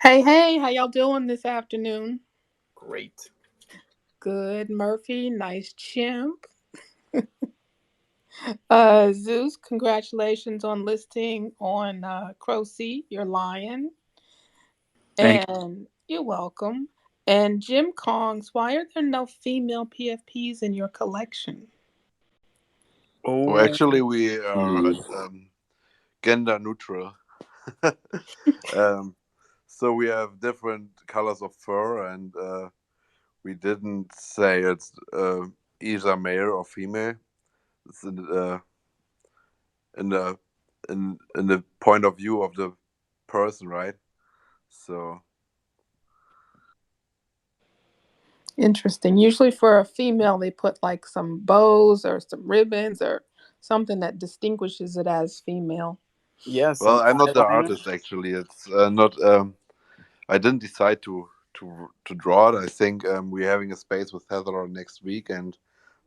Hey, how y'all doing this afternoon? Great. Good, Murphy. Nice chimp. Zeus, congratulations on listing on Crow Seat, your lion. Thank And you're welcome. And Jim Kongs, why are there no female PFPs in your collection? Well, Oh. actually, we are gender neutral. um, so we have different colors of fur, and we didn't say it's either male or female. It's in the in the point of view of the person, right? So Interesting. Usually for a female, they put like some bows or some ribbons or something that distinguishes it as female. Yeah, well, some I'm not the eyeliner. artist actually. It's not. I didn't decide to draw it. I think we're having a space with Heather next week, and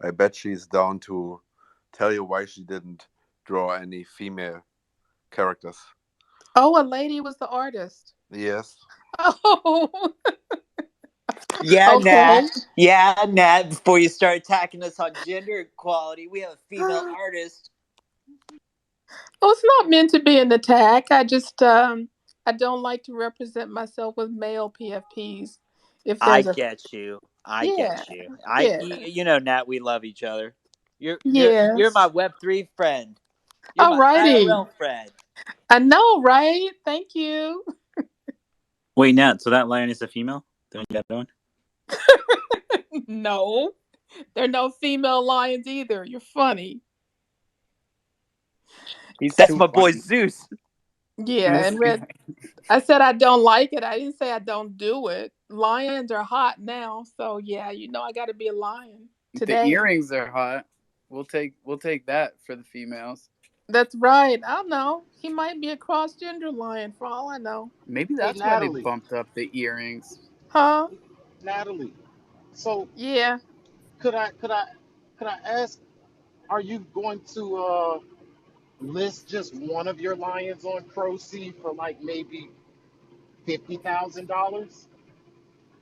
I bet she's down to tell you why she didn't draw any female characters. Oh, a lady was the artist. Yes. Oh, Yeah, Nat. okay. Yeah, Nat. Before you start attacking us on gender equality, we have a female Well, artist. it's not meant to be an attack. I don't like to represent myself with male PFPs. If I there's a get you. I yeah, get you. yeah, Nat, we love each other. You're my yes. Web3 friend. You're my Alrighty. IRL friend. I know, right? Thank you. Wait, Nat, so that lion is a female? The one you got going? No, there are no female lions either. You're funny. He's That's too my boy funny. Zeus. Yeah, This and guy. Red. I said I don't like it. I didn't say I don't do it. Lions are hot now, so yeah, I got to be a lion The today. earrings are hot. We'll take that for the females. That's right. I don't know. He might be a cross gender lion for all I know. Maybe Hey, that's why they Natalie, bumped up the earrings. Huh? Natalie. So Yeah. could I could I could I ask? Are you going to list just one of your lions on Crow for like maybe $50,000?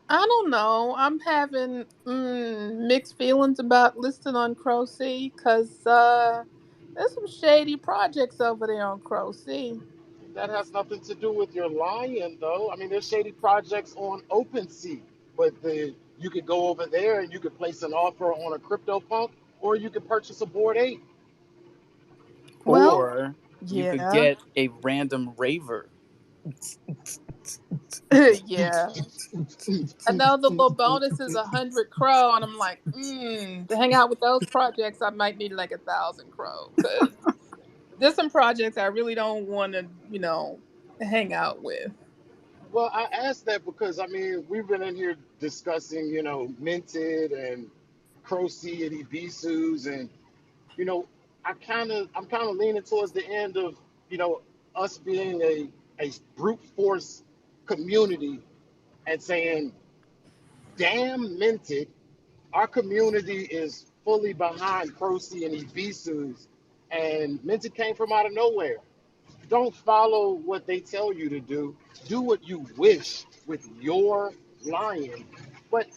I don't know. I'm having mixed feelings about listing on Crow because there's some shady projects over there on Crow. That has nothing to do with your lion, though. I mean, there's shady projects on OpenSea, but you could go over there and you could place an offer on a CryptoPunk, or you could purchase a Board Ape. Well, Or you could yeah. get a random raver. Yeah. I know the little bonus is 100 crow, and I'm like, to hang out with those projects, I might need like 1,000 crow because there's some projects I really don't want to, hang out with. Well, I asked that because I mean we've been in here discussing, minted and Croce and Ibisus, and you know I'm kind of leaning towards the end of you know us being a brute force community and saying, damn minted, our community is fully behind Croce and Ibisus, and minted came from out of nowhere. Don't follow what they tell you to do. Do what you wish with your lion. But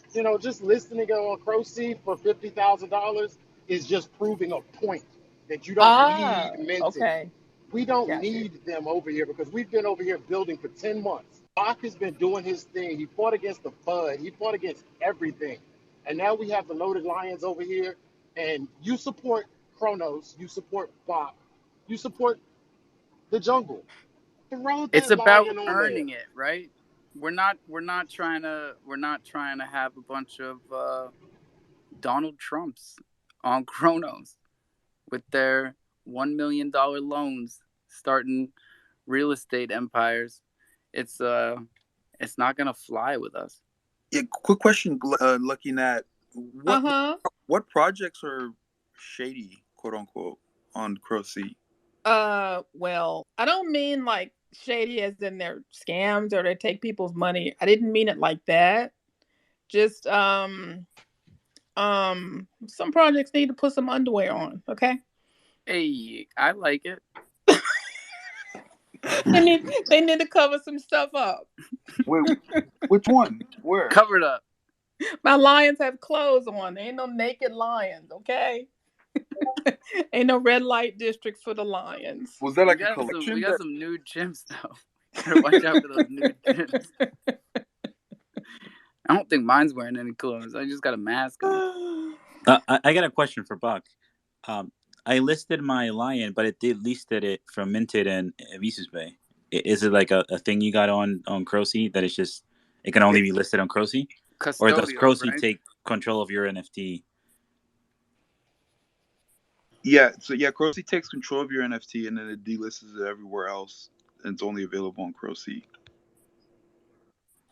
just listening on Crow for $50,000 is just proving a point that you don't Ah, need minted. okay. We don't Got you. need them over here because we've been over here building for 10 months. Bach has been doing his thing. He fought against the FUD. He fought against everything. And now we have the Loaded Lions over here. And you support Kronos. You support Bach. You support the jungle. Throw It's that about lion on there. earning it, right? We're not trying to have a bunch of Donald Trumps on Chronos with their $1 million loans, starting real estate empires. It's not gonna fly with us. Yeah, quick question, Lucky Nat. What projects are shady, quote unquote, on Crow C? Well, I don't mean like shady as in they're scams or they take people's money. I didn't mean it like that. Just some projects need to put some underwear on, okay? Hey, I like it. They need to cover some stuff up. Wait, which one? Where? Covered up. My lions have clothes on. There ain't no naked lions, okay? Ain't no red light district for the lions. Was that like a We collection? got some nude chimps though. Gotta watch out for those nude chimps. I don't think mine's wearing any clothes. I just got a mask on. I got a question for Buck. I listed my lion, but it did listed it from Minted and Visus Bay. Is it like a thing you got on Crocy that it's just it can only be listed on Crocy? Or does Crocy take control of your NFT? Yeah, so Crocy takes control of your NFT and then it delists it everywhere else, and it's only available on Crocy.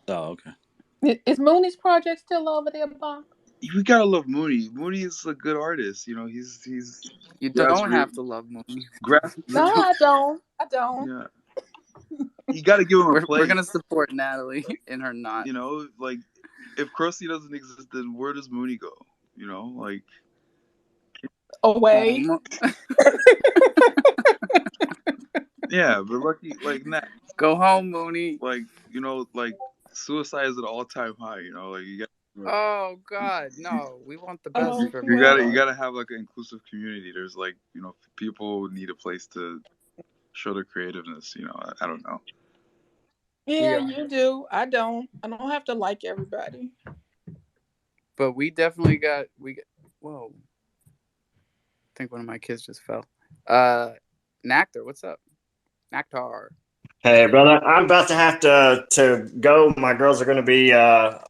Oh, okay. Is Mooney's project still over there, Bob? We gotta love Mooney. Mooney is a good artist. You know, he's. You don't have to love Mooney. No, I don't. Yeah. You got to give him a place. We're gonna support Natalie in her not. You know, like if Crocy doesn't exist, then where does Mooney go? You know, like away. Yeah, but Lucky, like Nat, go home, Mooney. Like like suicide is at an all-time high. You know, like you got. Oh God, no! We want the best for you gotta have like an inclusive community. There's like people need a place to show their creativeness. You know, I don't know. Yeah, you do. I don't have to like everybody. But we definitely got whoa. I think one of my kids just fell. Nectar, what's up? Nectar. Hey, brother, I'm about to have to go. My girls are going to be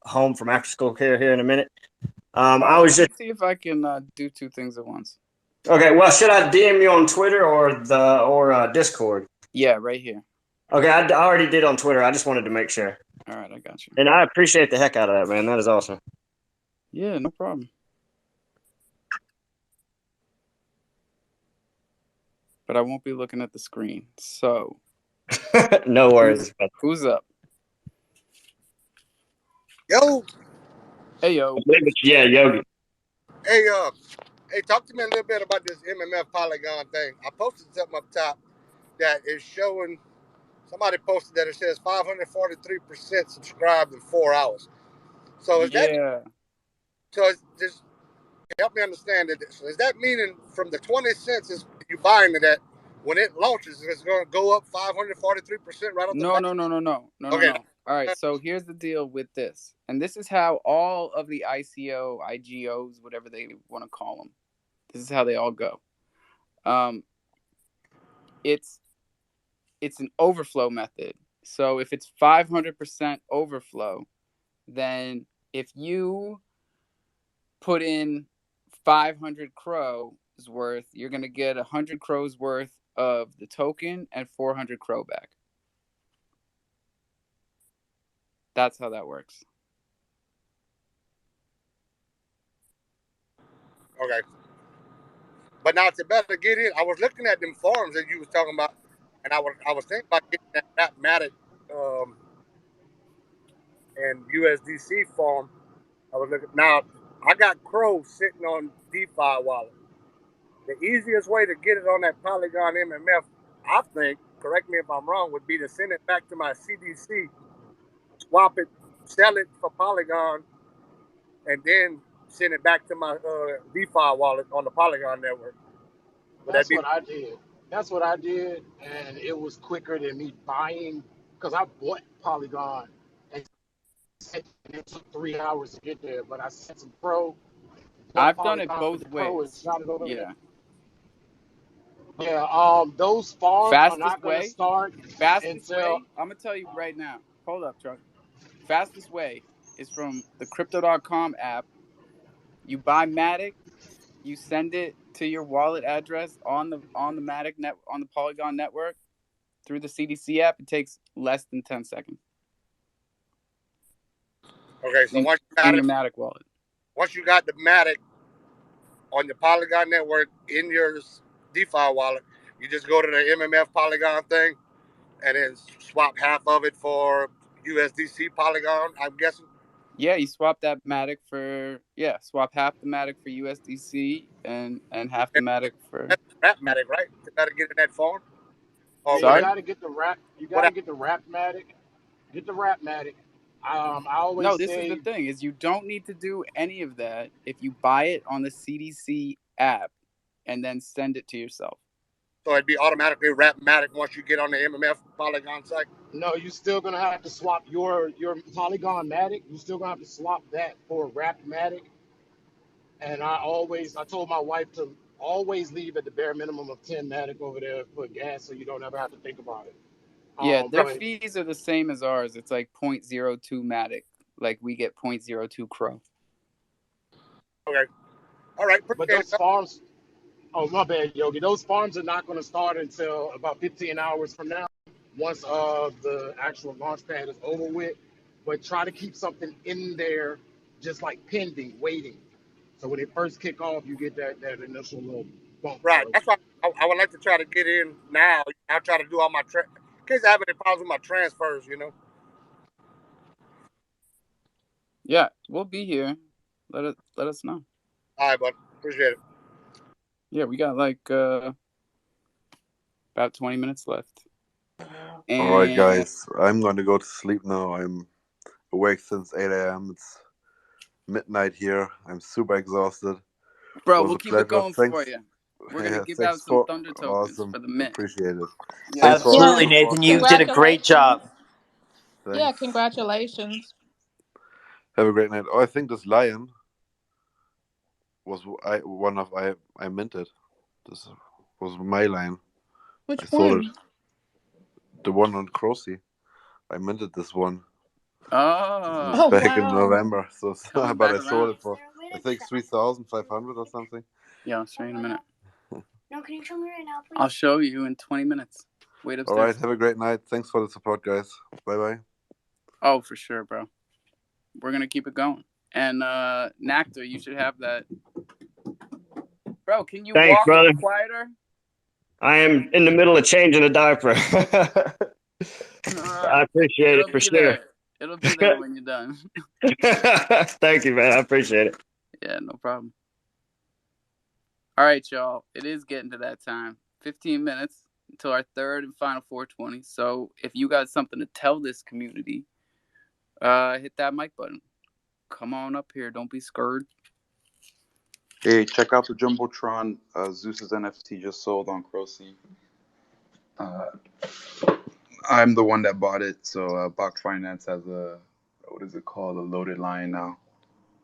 home from after school care here in a minute. I was just see if I can do two things at once. Okay. Well, should I DM you on Twitter or Discord? Yeah, right here. Okay, I already did on Twitter. I just wanted to make sure. All right, I got you. And I appreciate the heck out of that, man. That is awesome. Yeah, no problem. But I won't be looking at the screen, so. No worries. Who's up? Yo. Hey, yo. Yeah, Yogi. Hey, talk to me a little bit about this MMF Polygon thing. I posted something up top that is showing. Somebody posted that it says 543% subscribed in 4 hours. So is that? So just help me understand it. So is that meaning from the 20 cents is you buying that when it launches, it's going to go up 543% right off the bat? No. Okay. No. All right. So here's the deal with this, and this is how all of the ICO, IGOs, whatever they want to call them, this is how they all go. It's an overflow method. So if it's 500% overflow, then if you put in 500 crows worth, you're going to get 100 crows worth of the token and 400 crow back. That's how that works. Okay. But now to better get in, I was looking at them forums that you was talking about, and I was thinking about getting that Matic and USDC form. I was looking. Now I got Crow sitting on DeFi wallet. The easiest way to get it on that Polygon MMF, I think, correct me if I'm wrong, would be to send it back to my CDC, swap it, sell it for Polygon, and then send it back to my DeFi wallet on the Polygon network. That's what I did. That's what I did, and it was quicker than me buying, because I bought Polygon, and it took 3 hours to get there, but I sent some Pro. I've done it both ways. Yeah. Yeah, those farms are not going to start until... I'm going to tell you right now. Hold up, Chuck. Fastest way is from the Crypto.com app. You buy Matic, You send it to your wallet address on the Matic net on the Polygon network through the CDC app. It takes less than 10 seconds. Okay, so in, once you got in it, your Matic wallet. once you got the Matic on your Polygon network in your DeFi wallet, you just go to the MMF Polygon thing and then swap half of it for USDC Polygon, I'm guessing. Yeah, you swap that Matic for swap half the Matic for USDC and half the And Matic for. that's Wrap Matic, right? You got to get in that phone. Or Yeah, would you it? Sorry? got to get the rap. You got What? to get the Rapmatic. Get the Rapmatic. I No, always this is the say thing: is you don't need to do any of that if you buy it on the CDC app and then send it to yourself. So it'd be automatically Wrap Matic once you get on the MMF Polygon site. no. You still gonna have to swap your Polygon Matic. You still gonna have to swap that for Rapmatic. And I told my wife to always leave at the bare minimum of 10 Matic over there for gas, so you don't ever have to think about it. Yeah, their But fees are the same as ours. It's like 0.02 Matic. Like we get 0.02 Crow. Okay. All right. but Appreciate it. those farms. Oh, my bad, Yogi. Those farms are not going to start until about 15 hours from now, once the actual launch pad is over with. But try to keep something in there, just like pending, waiting. So when they first kick off, you get that initial little bump, Right. bro. That's why I would like to try to get in now. I'll try to do all my in case I have any problems with my transfers. Yeah, we'll be here. Let us know. All right, bud. Appreciate it. Yeah, we got like about 20 minutes left. All right, And guys. I'm going to go to sleep now. I'm awake since 8 a.m. It's midnight here. I'm super exhausted. bro, Was we'll a keep it pleasure. going for Thanks. you. We're gonna Yeah, give out thanks some for thunder tokens awesome. for the mint. Appreciate it. Yeah. Thanks for hosting Yeah, Absolutely, the Nathan. You podcast. did a great congratulations. job. Yeah, Thanks. congratulations. Have a great night. Oh, I think this lion was one of I minted. This was my lion. I Which sold it. one? The one on Crossy. I minted this one Oh, Oh, back in wow. November. So, coming but back I sold around. it for I think 3,500 or something. Yeah, I'll show you in a minute. No, can you show me right now, please? I'll show you in 20 minutes. Wait All upstairs. right. Have a great night. Thanks for the support, guys. Bye bye. Oh, for sure, bro. We're gonna keep it going. And Nactor, you should have that. Bro, can you Thanks, walk brother. quieter? I am in the middle of changing a diaper. I appreciate It'll it for be sure. there. It'll be there when you're done. Thank you, man. I appreciate it. Yeah, no problem. All right, y'all. It is getting to that time. 15 minutes until our third and final 420. So if you got something to tell this community, hit that mic button. Come on up here. Don't be scared. Hey, check out the Jumbotron. Zeus's NFT just sold on Crossy. I'm the one that bought it, so Bach Finance has what is it called? A loaded line now.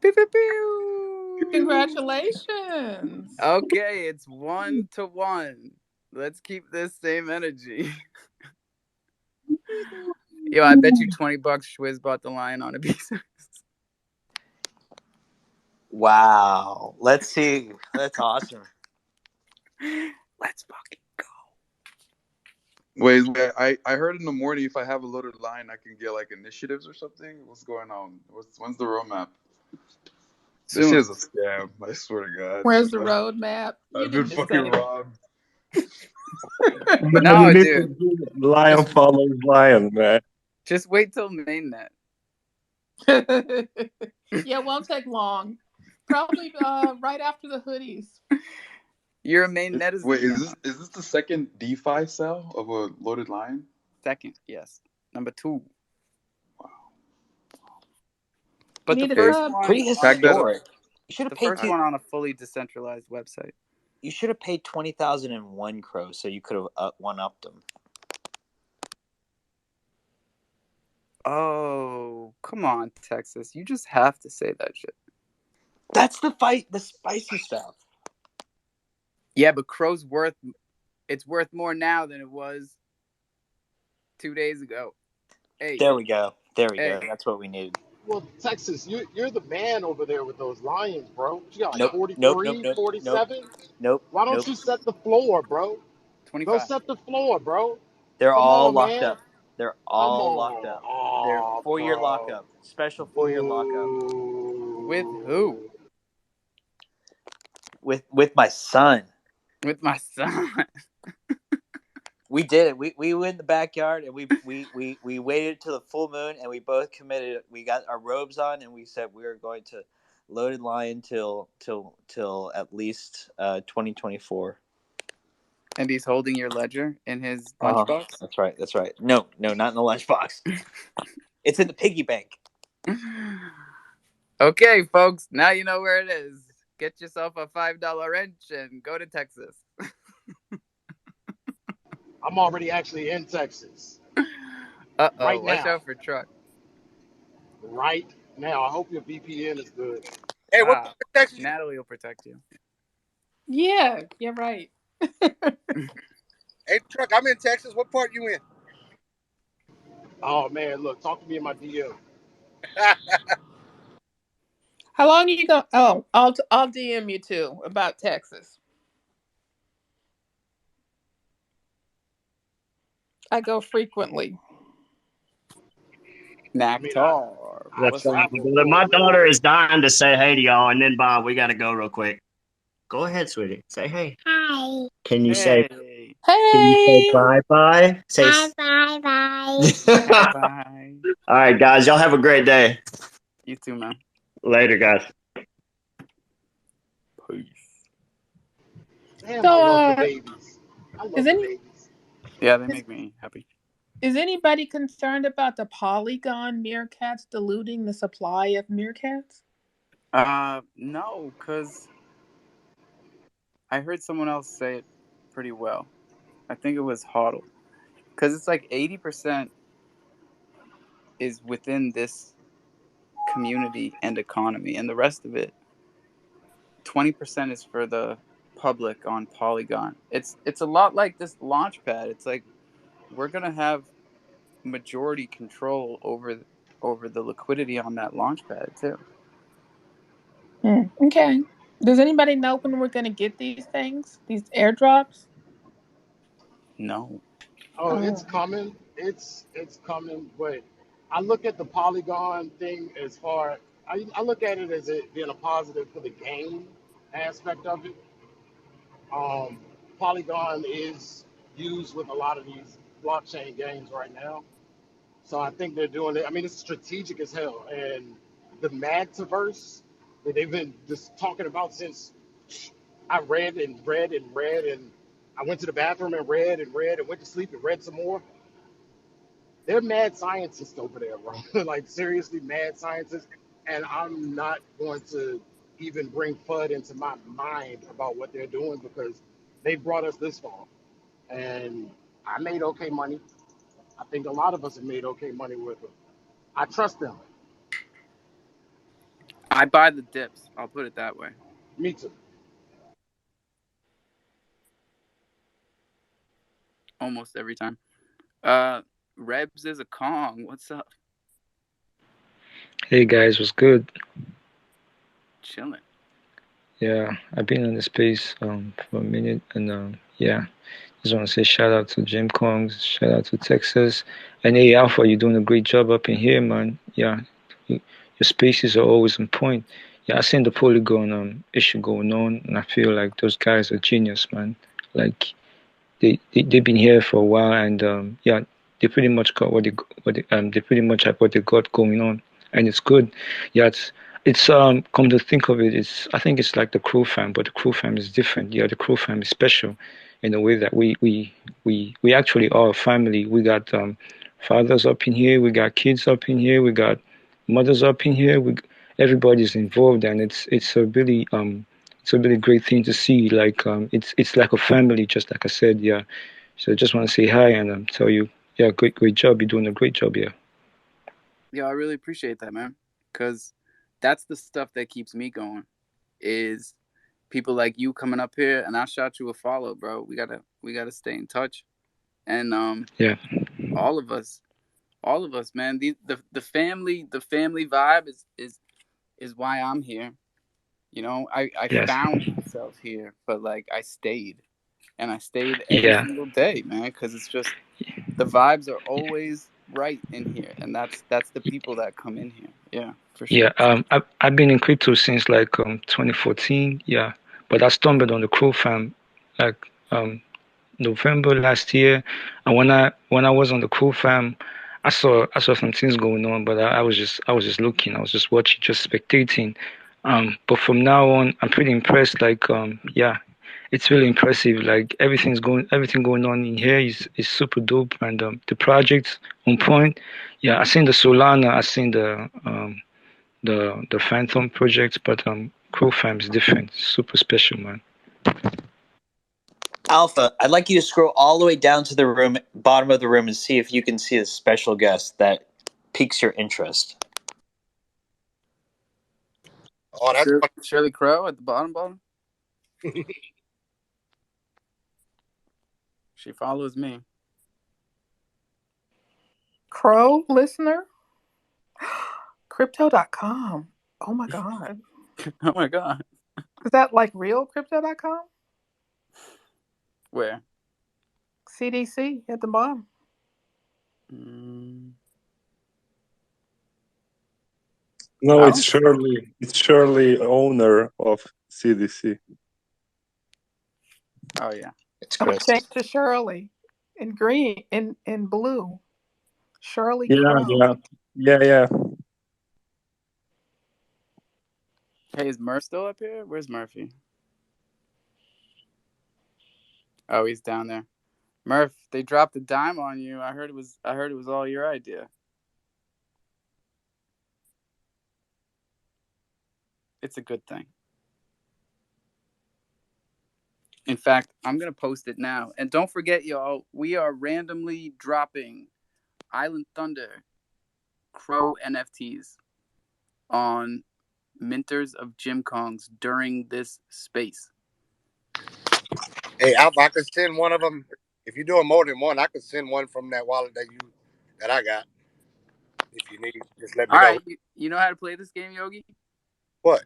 Pew, pew, pew. Congratulations. Okay, it's 1-1. Let's keep this same energy. Yo, I bet you $20 Schwiz bought the lion on a piece. Wow. Let's see. That's awesome. Let's fucking go. Wait, I heard in the morning if I have a loaded line, I can get like initiatives or something. What's going on? When's the roadmap? This Soon. shit's a scam. I swear to God. Where's the roadmap? You I've been need to fucking say. robbed. Man, you No, need dude. to lion Just, follows lion, man. just wait till mainnet. Yeah, it won't take long. Probably right after the hoodies. You're a mainnet is Wait, is this the second DeFi sell of a loaded line? second, yes. Number 2. Wow. But You the need a Okay, first sub. one Pretty on tag that up. historic. You should have the paid first one on a fully decentralized website. You should have paid 20,001 crows, so you could have one-upped them. Oh, come on, Texas. You just have to say that shit. That's the spicy stuff. Yeah, but Crow's worth more now than it was 2 days ago. Hey. There we go. Hey. That's what we needed. Well, Texas, you're the man over there with those Lions, bro. You got like Nope, nope, nope, 43, nope, nope, 47. nope, Why don't nope. you set the floor, bro? Go 25. set the floor, bro. They're Come all on, locked man. up. They're Come all locked on. up. They're Oh, 4-year bro. lockup. Special 4-year lockup With who? Boo. with my son. With my son. We did it. We went in the backyard and we waited till the full moon and we both committed. We got our robes on and we said we were going to loaded lion till at least 2024. And he's holding your ledger in his Uh-huh. lunchbox? That's right. That's right. No, not in the lunchbox. It's in the piggy bank. Okay, folks, now you know where it is. Get yourself a $5 wrench and go to Texas. I'm already actually in Texas Uh-oh, right watch now. out for truck. Right now. I hope your VPN is good. Hey, what Ah, part of Texas you? Natalie will protect you. Yeah, you're right. Hey, truck, I'm in Texas. What part you in? Oh man, look, talk to me in my DM. How long are you go? Oh, I'll DM you too about Texas. I go frequently. I mean, I Naktar, I What's what's up, up? travel brother? for a My daughter living. is dying to say hey to y'all, and then Bob, we got to go real quick. Go ahead, sweetie. Say hey. Hi. Can you say? Hey. Can you say Hey, bye bye? Say bye Bye bye. bye. All right, guys. Y'all have a great day. You too, man. Later, guys. Peace. Damn, I so love the babies. I is love the any babies. Yeah, they is, make me happy. is anybody concerned about the polygon meerkats diluting the supply of meerkats? No, because I heard someone else say it pretty well. I think it was Hoddle. Because it's like 80% is within this community and economy, and the rest of it, 20% is for the public on Polygon. It's a lot like this launchpad. It's like we're gonna have majority control over the liquidity on that launchpad too. Okay. Does anybody know when we're going to get these things? These airdrops? No. Oh, it's Oh. coming. It's coming. But I look at the Polygon thing as far. I look at it as it being a positive for the game aspect of it. Um, Polygon is used with a lot of these blockchain games right now. So I think they're doing it. I mean, it's strategic as hell. And the Metaverse that they've been just talking about since I read and read and read, and I went to the bathroom and read and went to sleep and read some more. They're mad scientists over there, bro. Like seriously, mad scientists. And I'm not going to even bring FUD into my mind about what they're doing because they brought us this far. And I made okay money. I think a lot of us have made okay money with them. I trust them. I buy the dips. I'll put it that way. Me too. Almost every time. Uh, Rebs is a Kong. What's up? Hey guys, what's good? Chilling. Yeah, I've been on the space for a minute, and yeah, just want to say shout out to Jim Kongs, shout out to Texas, and hey Alpha, you're doing a great job up in here, man. Yeah, your spaces are always on point. Yeah, I seen the Polygon issue going on, and I feel like those guys are genius, man. Like they've been here for a while, and yeah, they pretty much got they pretty much have what they got going on, and it's good. Yeah, it's come to think of it, it's I think it's like the crofam, but the crofam is different. Yeah, the crofam is special in a way that we actually are a family. We got fathers up in here, we got kids up in here, we got mothers up in here. Everybody's involved, and it's a really great thing to see. Like it's like a family, just like I said. Yeah. So I just want to say hi and tell you, yeah, great job. You're doing a great job. Yeah. Yeah, I really appreciate that, man. Because that's the stuff that keeps me going. Is people like you coming up here, and I shot you a follow, bro. We gotta stay in touch, and Yeah. all of us All of us, man. The family vibe is why I'm here. You know, I Yes. found myself here, but like I stayed, and I stayed every Yeah. single day, man, because it's just the vibes are always right in here, and that's the people that come in here. Yeah, for Yeah. sure. I've been in crypto since like 2014. Yeah. But I stumbled on the crofam like November last year, and when I was on the crofam, I saw some things going on, but I was just looking, I was just watching, just spectating. But from now on, I'm pretty impressed. Like yeah, it's really impressive. Like everything going on in here is super dope, and the project's on point. Yeah, I seen the Solana, I seen the Phantom project, but crofam is different, super special, man. Alpha, I'd like you to scroll all the way down to the room, bottom of the room, and see if you can see a special guest that piques your interest. Oh, that's Shirley Crow at the bottom. She follows me. Crow listener? Crypto.com. Oh my God. Oh my god. Is that like real crypto.com? Where? CDC at the bottom. No, I it's don't. Shirley. It's Shirley, owner of CDC. Oh yeah. It's I'm gonna Chris. change to Shirley in green in blue. Shirley Yeah, Crow. yeah, yeah. Hey, is Murph still up here? Where's Murphy? Oh, he's down there. Murph, they dropped a dime on you. I heard it was all your idea. It's a good thing. In fact, I'm gonna post it now. And don't forget, y'all, we are randomly dropping Island Thunder Crow NFTs on minters of Jim Kongs during this space. Hey, Alpha, I could send one of them. If you're doing more than one, I could send one from that wallet that I got. If you need, just let me All know. right, you know how to play this game, Yogi? What?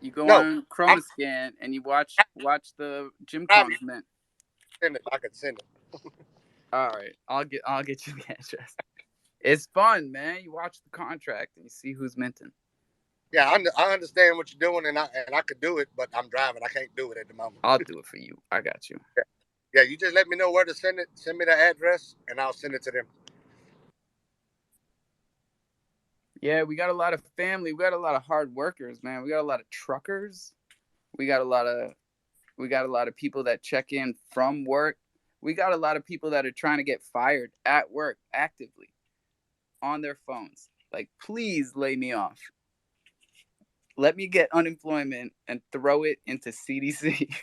You go No, on I'm Chronoscan and you watch the Jim driving. Kongs mint. Send it. I could send it. All right, I'll get you the address. It's fun, man. You watch the contract and you see who's minting. Yeah, I understand what you're doing, and I could do it, but I'm driving. I can't do it at the moment. I'll do it for you. I got you. Yeah, yeah. You just let me know where to send it. Send me the address, and I'll send it to them. Yeah, we got a lot of family. We got a lot of hard workers, man. We got a lot of truckers. We got a lot of people that check in from work. We got a lot of people that are trying to get fired at work actively on their phones. Like, please lay me off. Let me get unemployment and throw it into CDC.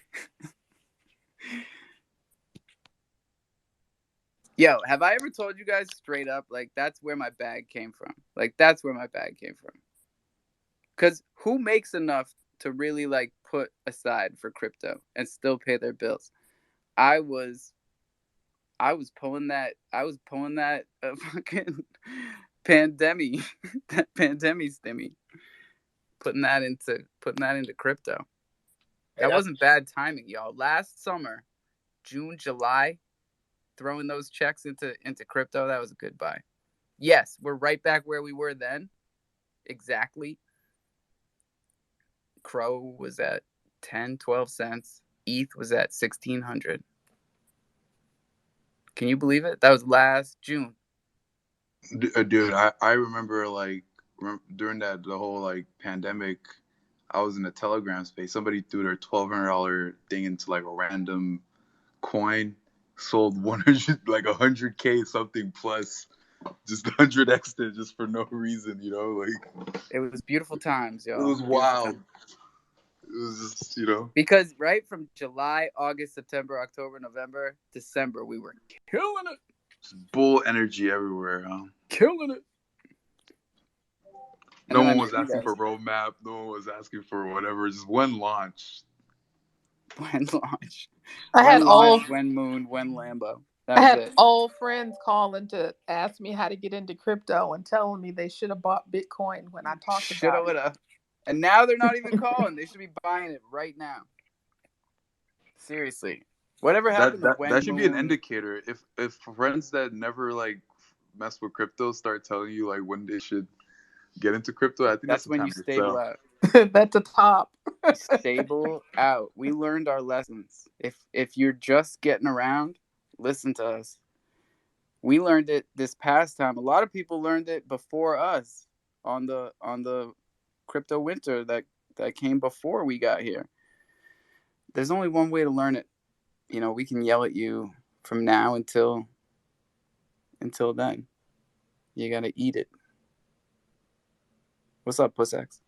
Yo, have I ever told you guys straight up, like, that's where my bag came from? Like, that's where my bag came from. Because who makes enough to really, like, put aside for crypto and still pay their bills? I was pulling that fucking pandemic that pandemic stimmy, putting that into crypto. Hey, That wasn't bad timing, y'all. Last summer, June, July, throwing those checks into crypto, that was a good buy. Yes, we're right back where we were then. Exactly. Crow was at 10, 12 cents. ETH was at 1,600. Can you believe it? That was last June. Dude, I remember like during the whole like pandemic, I was in a Telegram space. Somebody threw their $1,200 thing into like a random coin, sold 100 like 100K something plus, just 100x it just for no reason, like It was beautiful times, it y'all. was Beautiful wild. times. It was just Because right from July, August, September, October, November, December, we were killing it. bull energy everywhere. Killing it. And No then I one met was you asking guys. for roadmap. No one was asking for whatever. Just one launch. When launch. I had When launch, all when moon, when Lambo. That I was have it. old friends calling to ask me how to get into crypto and telling me they should have bought Bitcoin when I talked Shoulda, about it. woulda. And now they're not even calling. They should be buying it right now. Seriously. Whatever That happened to that that Wang should be an Moon? indicator. If friends that never like mess with crypto start telling you like when they should get into crypto, I think that's That's the when you time to stable sell. out. That's a top. Stable out. We learned our lessons. If you're just getting around, listen to us. We learned it this past time. A lot of people learned it before us on the crypto winter that came before we got here. There's only one way to learn it. We can yell at you from now until then. You gotta eat it. What's up, Pussex?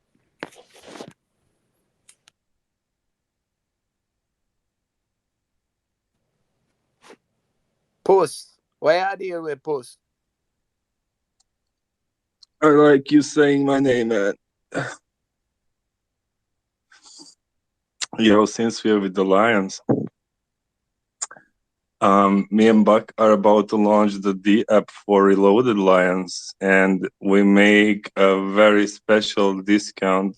Puss. Why are you with Puss? I like you saying my name, man. Since we're with the Lions, me and Buck are about to launch the D app for Reloaded Lions, and we make a very special discount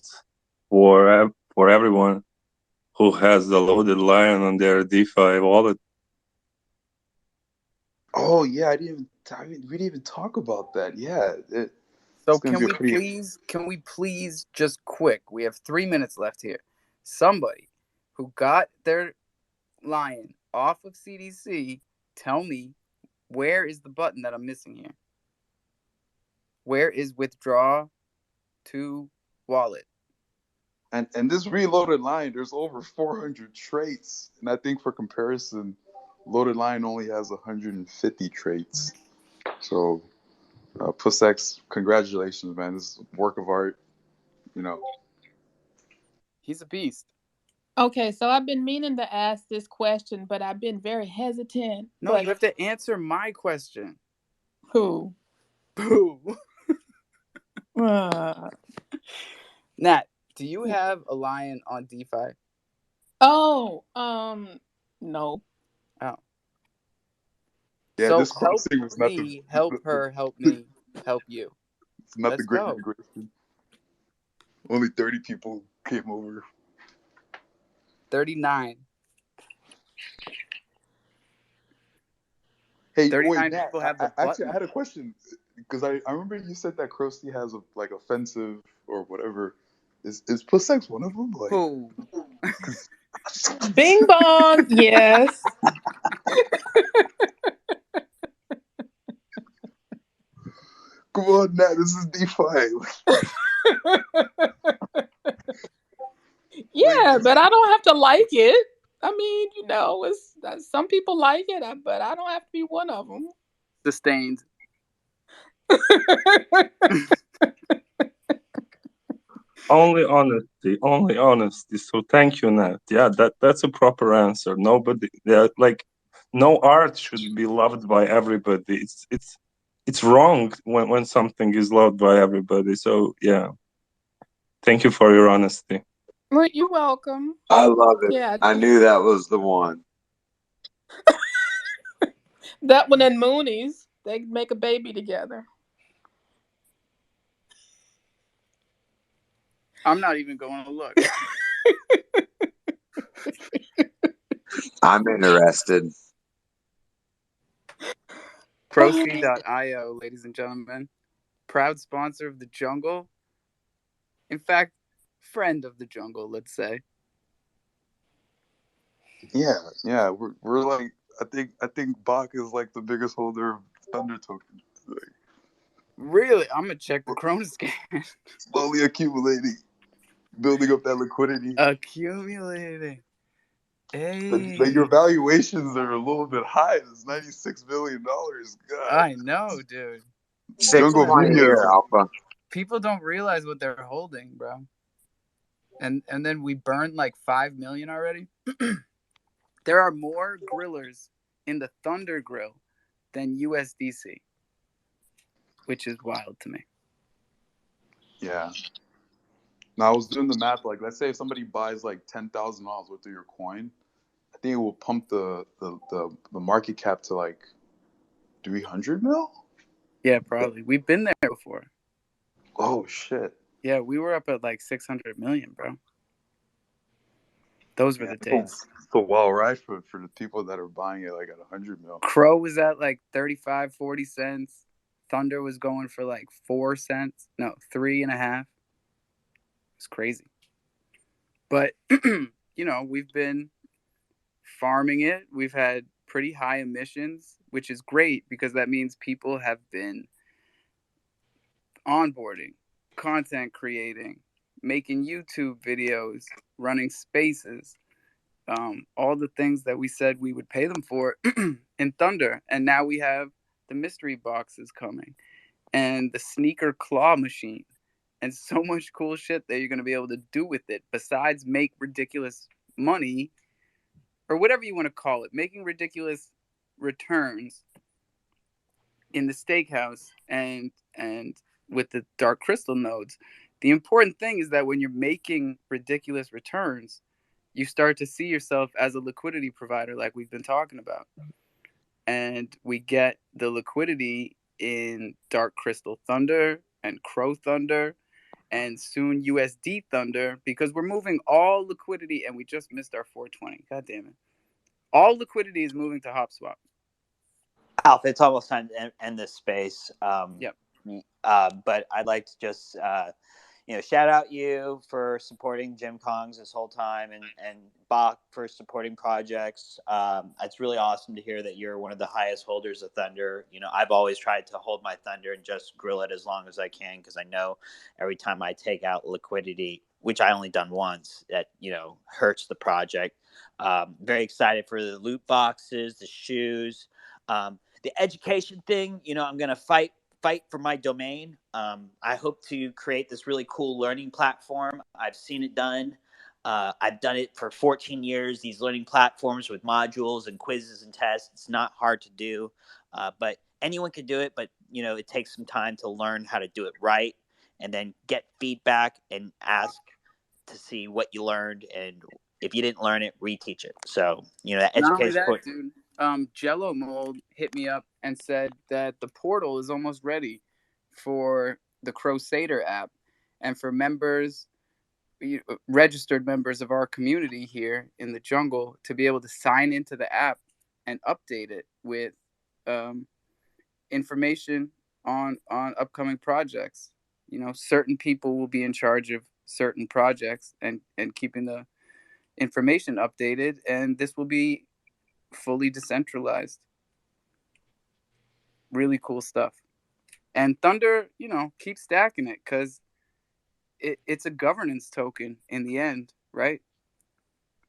for everyone who has the Loaded Lion on their DeFi wallet. Oh yeah, we didn't even talk about that. Yeah, So it's gonna be a pretty. can we please just quick? We have 3 minutes left here. Somebody who got their lion off of CDC, tell me where is the button that I'm missing here? Where is withdraw to wallet? And this reloaded line, there's over 400 traits, and I think for comparison, loaded line only has 150 traits. So, Pussex, congratulations, man! This is a work of art. You know, He's a beast. Okay, so I've been meaning to ask this question, but I've been very hesitant. No, But you have to answer my question. who? Boo. Uh, Nat, do you have a lion on DeFi? oh, no. Oh. yeah, So this help crossing was not me, help her, help me, help you. it's not the Let's great go. migration. Only 30 people came over. 39. Hey, wait, 39 Nat. people have the Actually, I button. had a question because I remember you said that Krusty has a like offensive or whatever. Is Pussex one of them? Like, Who? 'cause- Bing bong. Yes. come on, Nat. This is DeFi. Like, Yeah, but I don't have to like it. I mean, it's some people like it, but I don't have to be one of them. Sustained. Only honesty. So thank you, Nat. Yeah, that's a proper answer. Nobody, yeah, like, no art should be loved by everybody. It's wrong when something is loved by everybody. So yeah, thank you for your honesty. Well, you're welcome. I love it. Yeah, I knew that was the one. that one and Mooney's, they make a baby together. I'm not even going to look. I'm interested. Crofam.io, ladies and gentlemen. Proud sponsor of the jungle. In fact, friend of the jungle, let's say. yeah. We're like, I think Bach is like the biggest holder of Thunder tokens. Like, Really? I'm going to check the we're Chronoscan. slowly accumulating, building up that liquidity. Accumulating. But your Hey. valuations are a little bit high. It's $96 billion. God, I know, dude. Jungle 620 Munoz. here, Alpha. People don't realize what they're holding, bro. And then we burned like 5 million already. There are more grillers in the Thunder Grill than USDC, which is wild to me. Yeah. Now I was doing the math. Like, let's say if somebody buys like $10,000 worth of your coin, I think it will pump the market cap to like 300 mil. Yeah, probably. We've been there before. Oh shit. Yeah, we were up at like 600 million, bro. Those were Yeah, the days. so well, right, for the people that are buying it like at 100 mil. Crow was at like 35, 40 cents. Thunder was going for like 4 cents. No, 3.5. It's crazy. But, we've been farming it. We've had pretty high emissions, which is great because that means people have been onboarding, content creating, making YouTube videos, running spaces, all the things that we said we would pay them for in Thunder. And now we have the mystery boxes coming and the sneaker claw machine and so much cool shit that you're going to be able to do with it besides make ridiculous money or whatever you want to call it, making ridiculous returns in the steakhouse and with the dark crystal nodes. The important thing is that when you're making ridiculous returns, you start to see yourself as a liquidity provider like we've been talking about. And we get the liquidity in Dark Crystal Thunder and Crow Thunder and soon USD Thunder because we're moving all liquidity and we just missed our 420. God damn it. All liquidity is moving to HopSwap. Alf, it's almost time to end this space. Yep. But I'd like to just shout out you for supporting Jim Kongs this whole time and Bach for supporting projects. It's really awesome to hear that you're one of the highest holders of Thunder. I've always tried to hold my Thunder and just grill it as long as I can because I know every time I take out liquidity, which I only done once, that hurts the project. Very excited for the loot boxes, the shoes, the education thing. I'm gonna fight for my domain. I hope to create this really cool learning platform. I've seen it done. I've done it for 14 years. These learning platforms with modules and quizzes and tests. It's not hard to do, but anyone can do it. But it takes some time to learn how to do it right, and then get feedback and ask to see what you learned. And if you didn't learn it, reteach it. So that Not only education. that, dude. Jello Mold hit me up and said that the portal is almost ready for the Crusader app, and for members, registered members of our community here in the jungle, to be able to sign into the app and update it with information on upcoming projects. Certain people will be in charge of certain projects and keeping the information updated, and this will be fully decentralized. Really cool stuff. And Thunder, keep stacking it because it's a governance token in the end, right?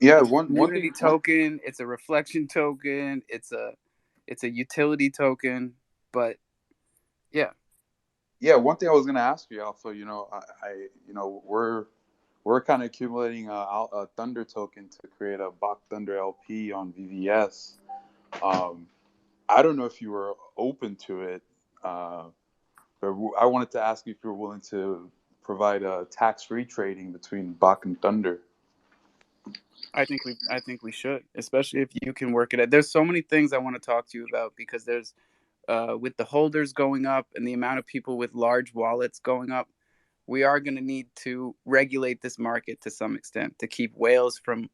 Yeah, It's a one community thing. token. It's a reflection token. It's a utility token. But yeah. Yeah, one thing I was gonna ask you, Alpha. We're kind of accumulating a Thunder token to create a Bach Thunder LP on VVS. I don't know if you were open to it, but I wanted to ask you if you're willing to provide a tax-free trading between Bach and Thunder. I think we should, especially if you can work it out. There's so many things I want to talk to you about because there's with the holders going up and the amount of people with large wallets going up, we are going to need to regulate this market to some extent to keep whales from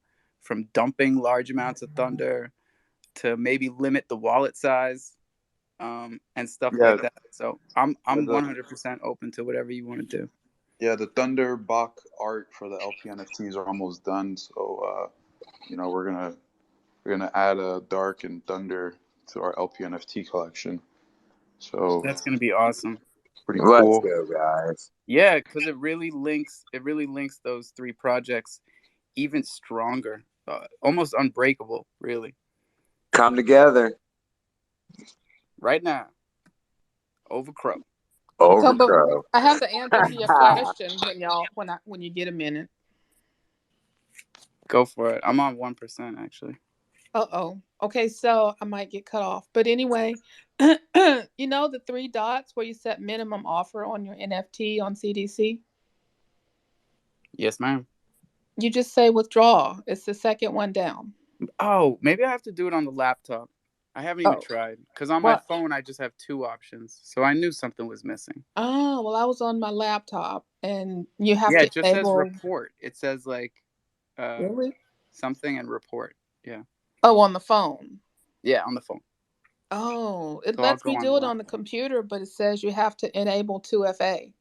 dumping large amounts of Thunder, to maybe limit the wallet size, and stuff Yeah, like that. So I'm the 100% open to whatever you want to do. yeah the Thunder Bach art for the LP NFTs are almost done. So we're gonna add a Dark and Thunder to our LP NFT collection. So That's going to be awesome. pretty Let's cool. go, guys. Yeah, because it really links those three projects even stronger, almost unbreakable, really. Come together. Right now, over Crow. So, but Overcrow. I have the answer to your question when you get a minute. Go for it. I'm on 1% actually. Okay, so I might get cut off. But anyway, the 3 dots where you set minimum offer on your NFT on CDC? Yes, ma'am. You just say withdraw. It's the second one down. Oh, maybe I have to do it on the laptop. I haven't even Oh, tried because on my well, phone I just have two options. So I knew something was missing. well, I was on my laptop, and you have Yeah, to it just says enable. report. It says like uh Really? something and report. Yeah. Oh, on the phone. Yeah, on the phone. Oh, it So I'll lets go me on the do it on the laptop. computer, but it says you have to enable 2FA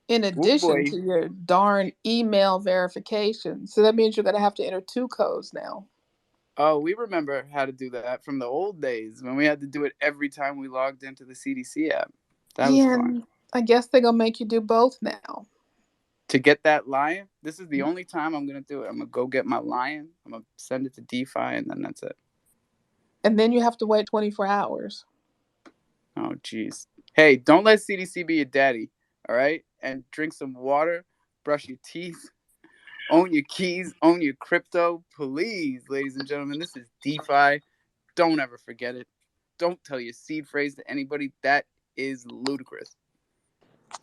in Oh addition boy. to your darn email verification. So that means you're going to have to enter two codes now. Oh, we remember how to do that from the old days when we had to do it every time we logged into the CDC app. That was Yeah, fun. and I guess they're going to make you do both now. To get that lion, this is the only time I'm gonna do it. I'm gonna go get my lion. I'm gonna send it to DeFi, and then that's it. And then you have to wait 24 hours. Oh, jeez. Hey, don't let CDC be your daddy. All right, and drink some water, brush your teeth, own your keys, own your crypto, please, ladies and gentlemen. This is DeFi. Don't ever forget it. Don't tell your seed phrase to anybody. That is ludicrous.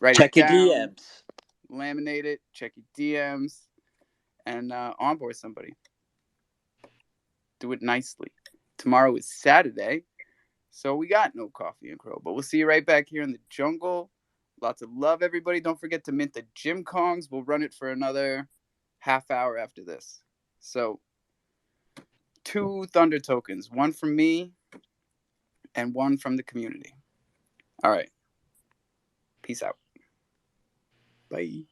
Write it Check your down, DMs. laminate it, check your DMs, and onboard somebody. Do it nicely. Tomorrow is Saturday, so we got no coffee and crow, but we'll see you right back here in the jungle. Lots of love, everybody. Don't forget to mint the Gym Kongs. We'll run it for another half hour after this. So, 2 Thunder tokens, one from me and one from the community. All right. Peace out. Bye.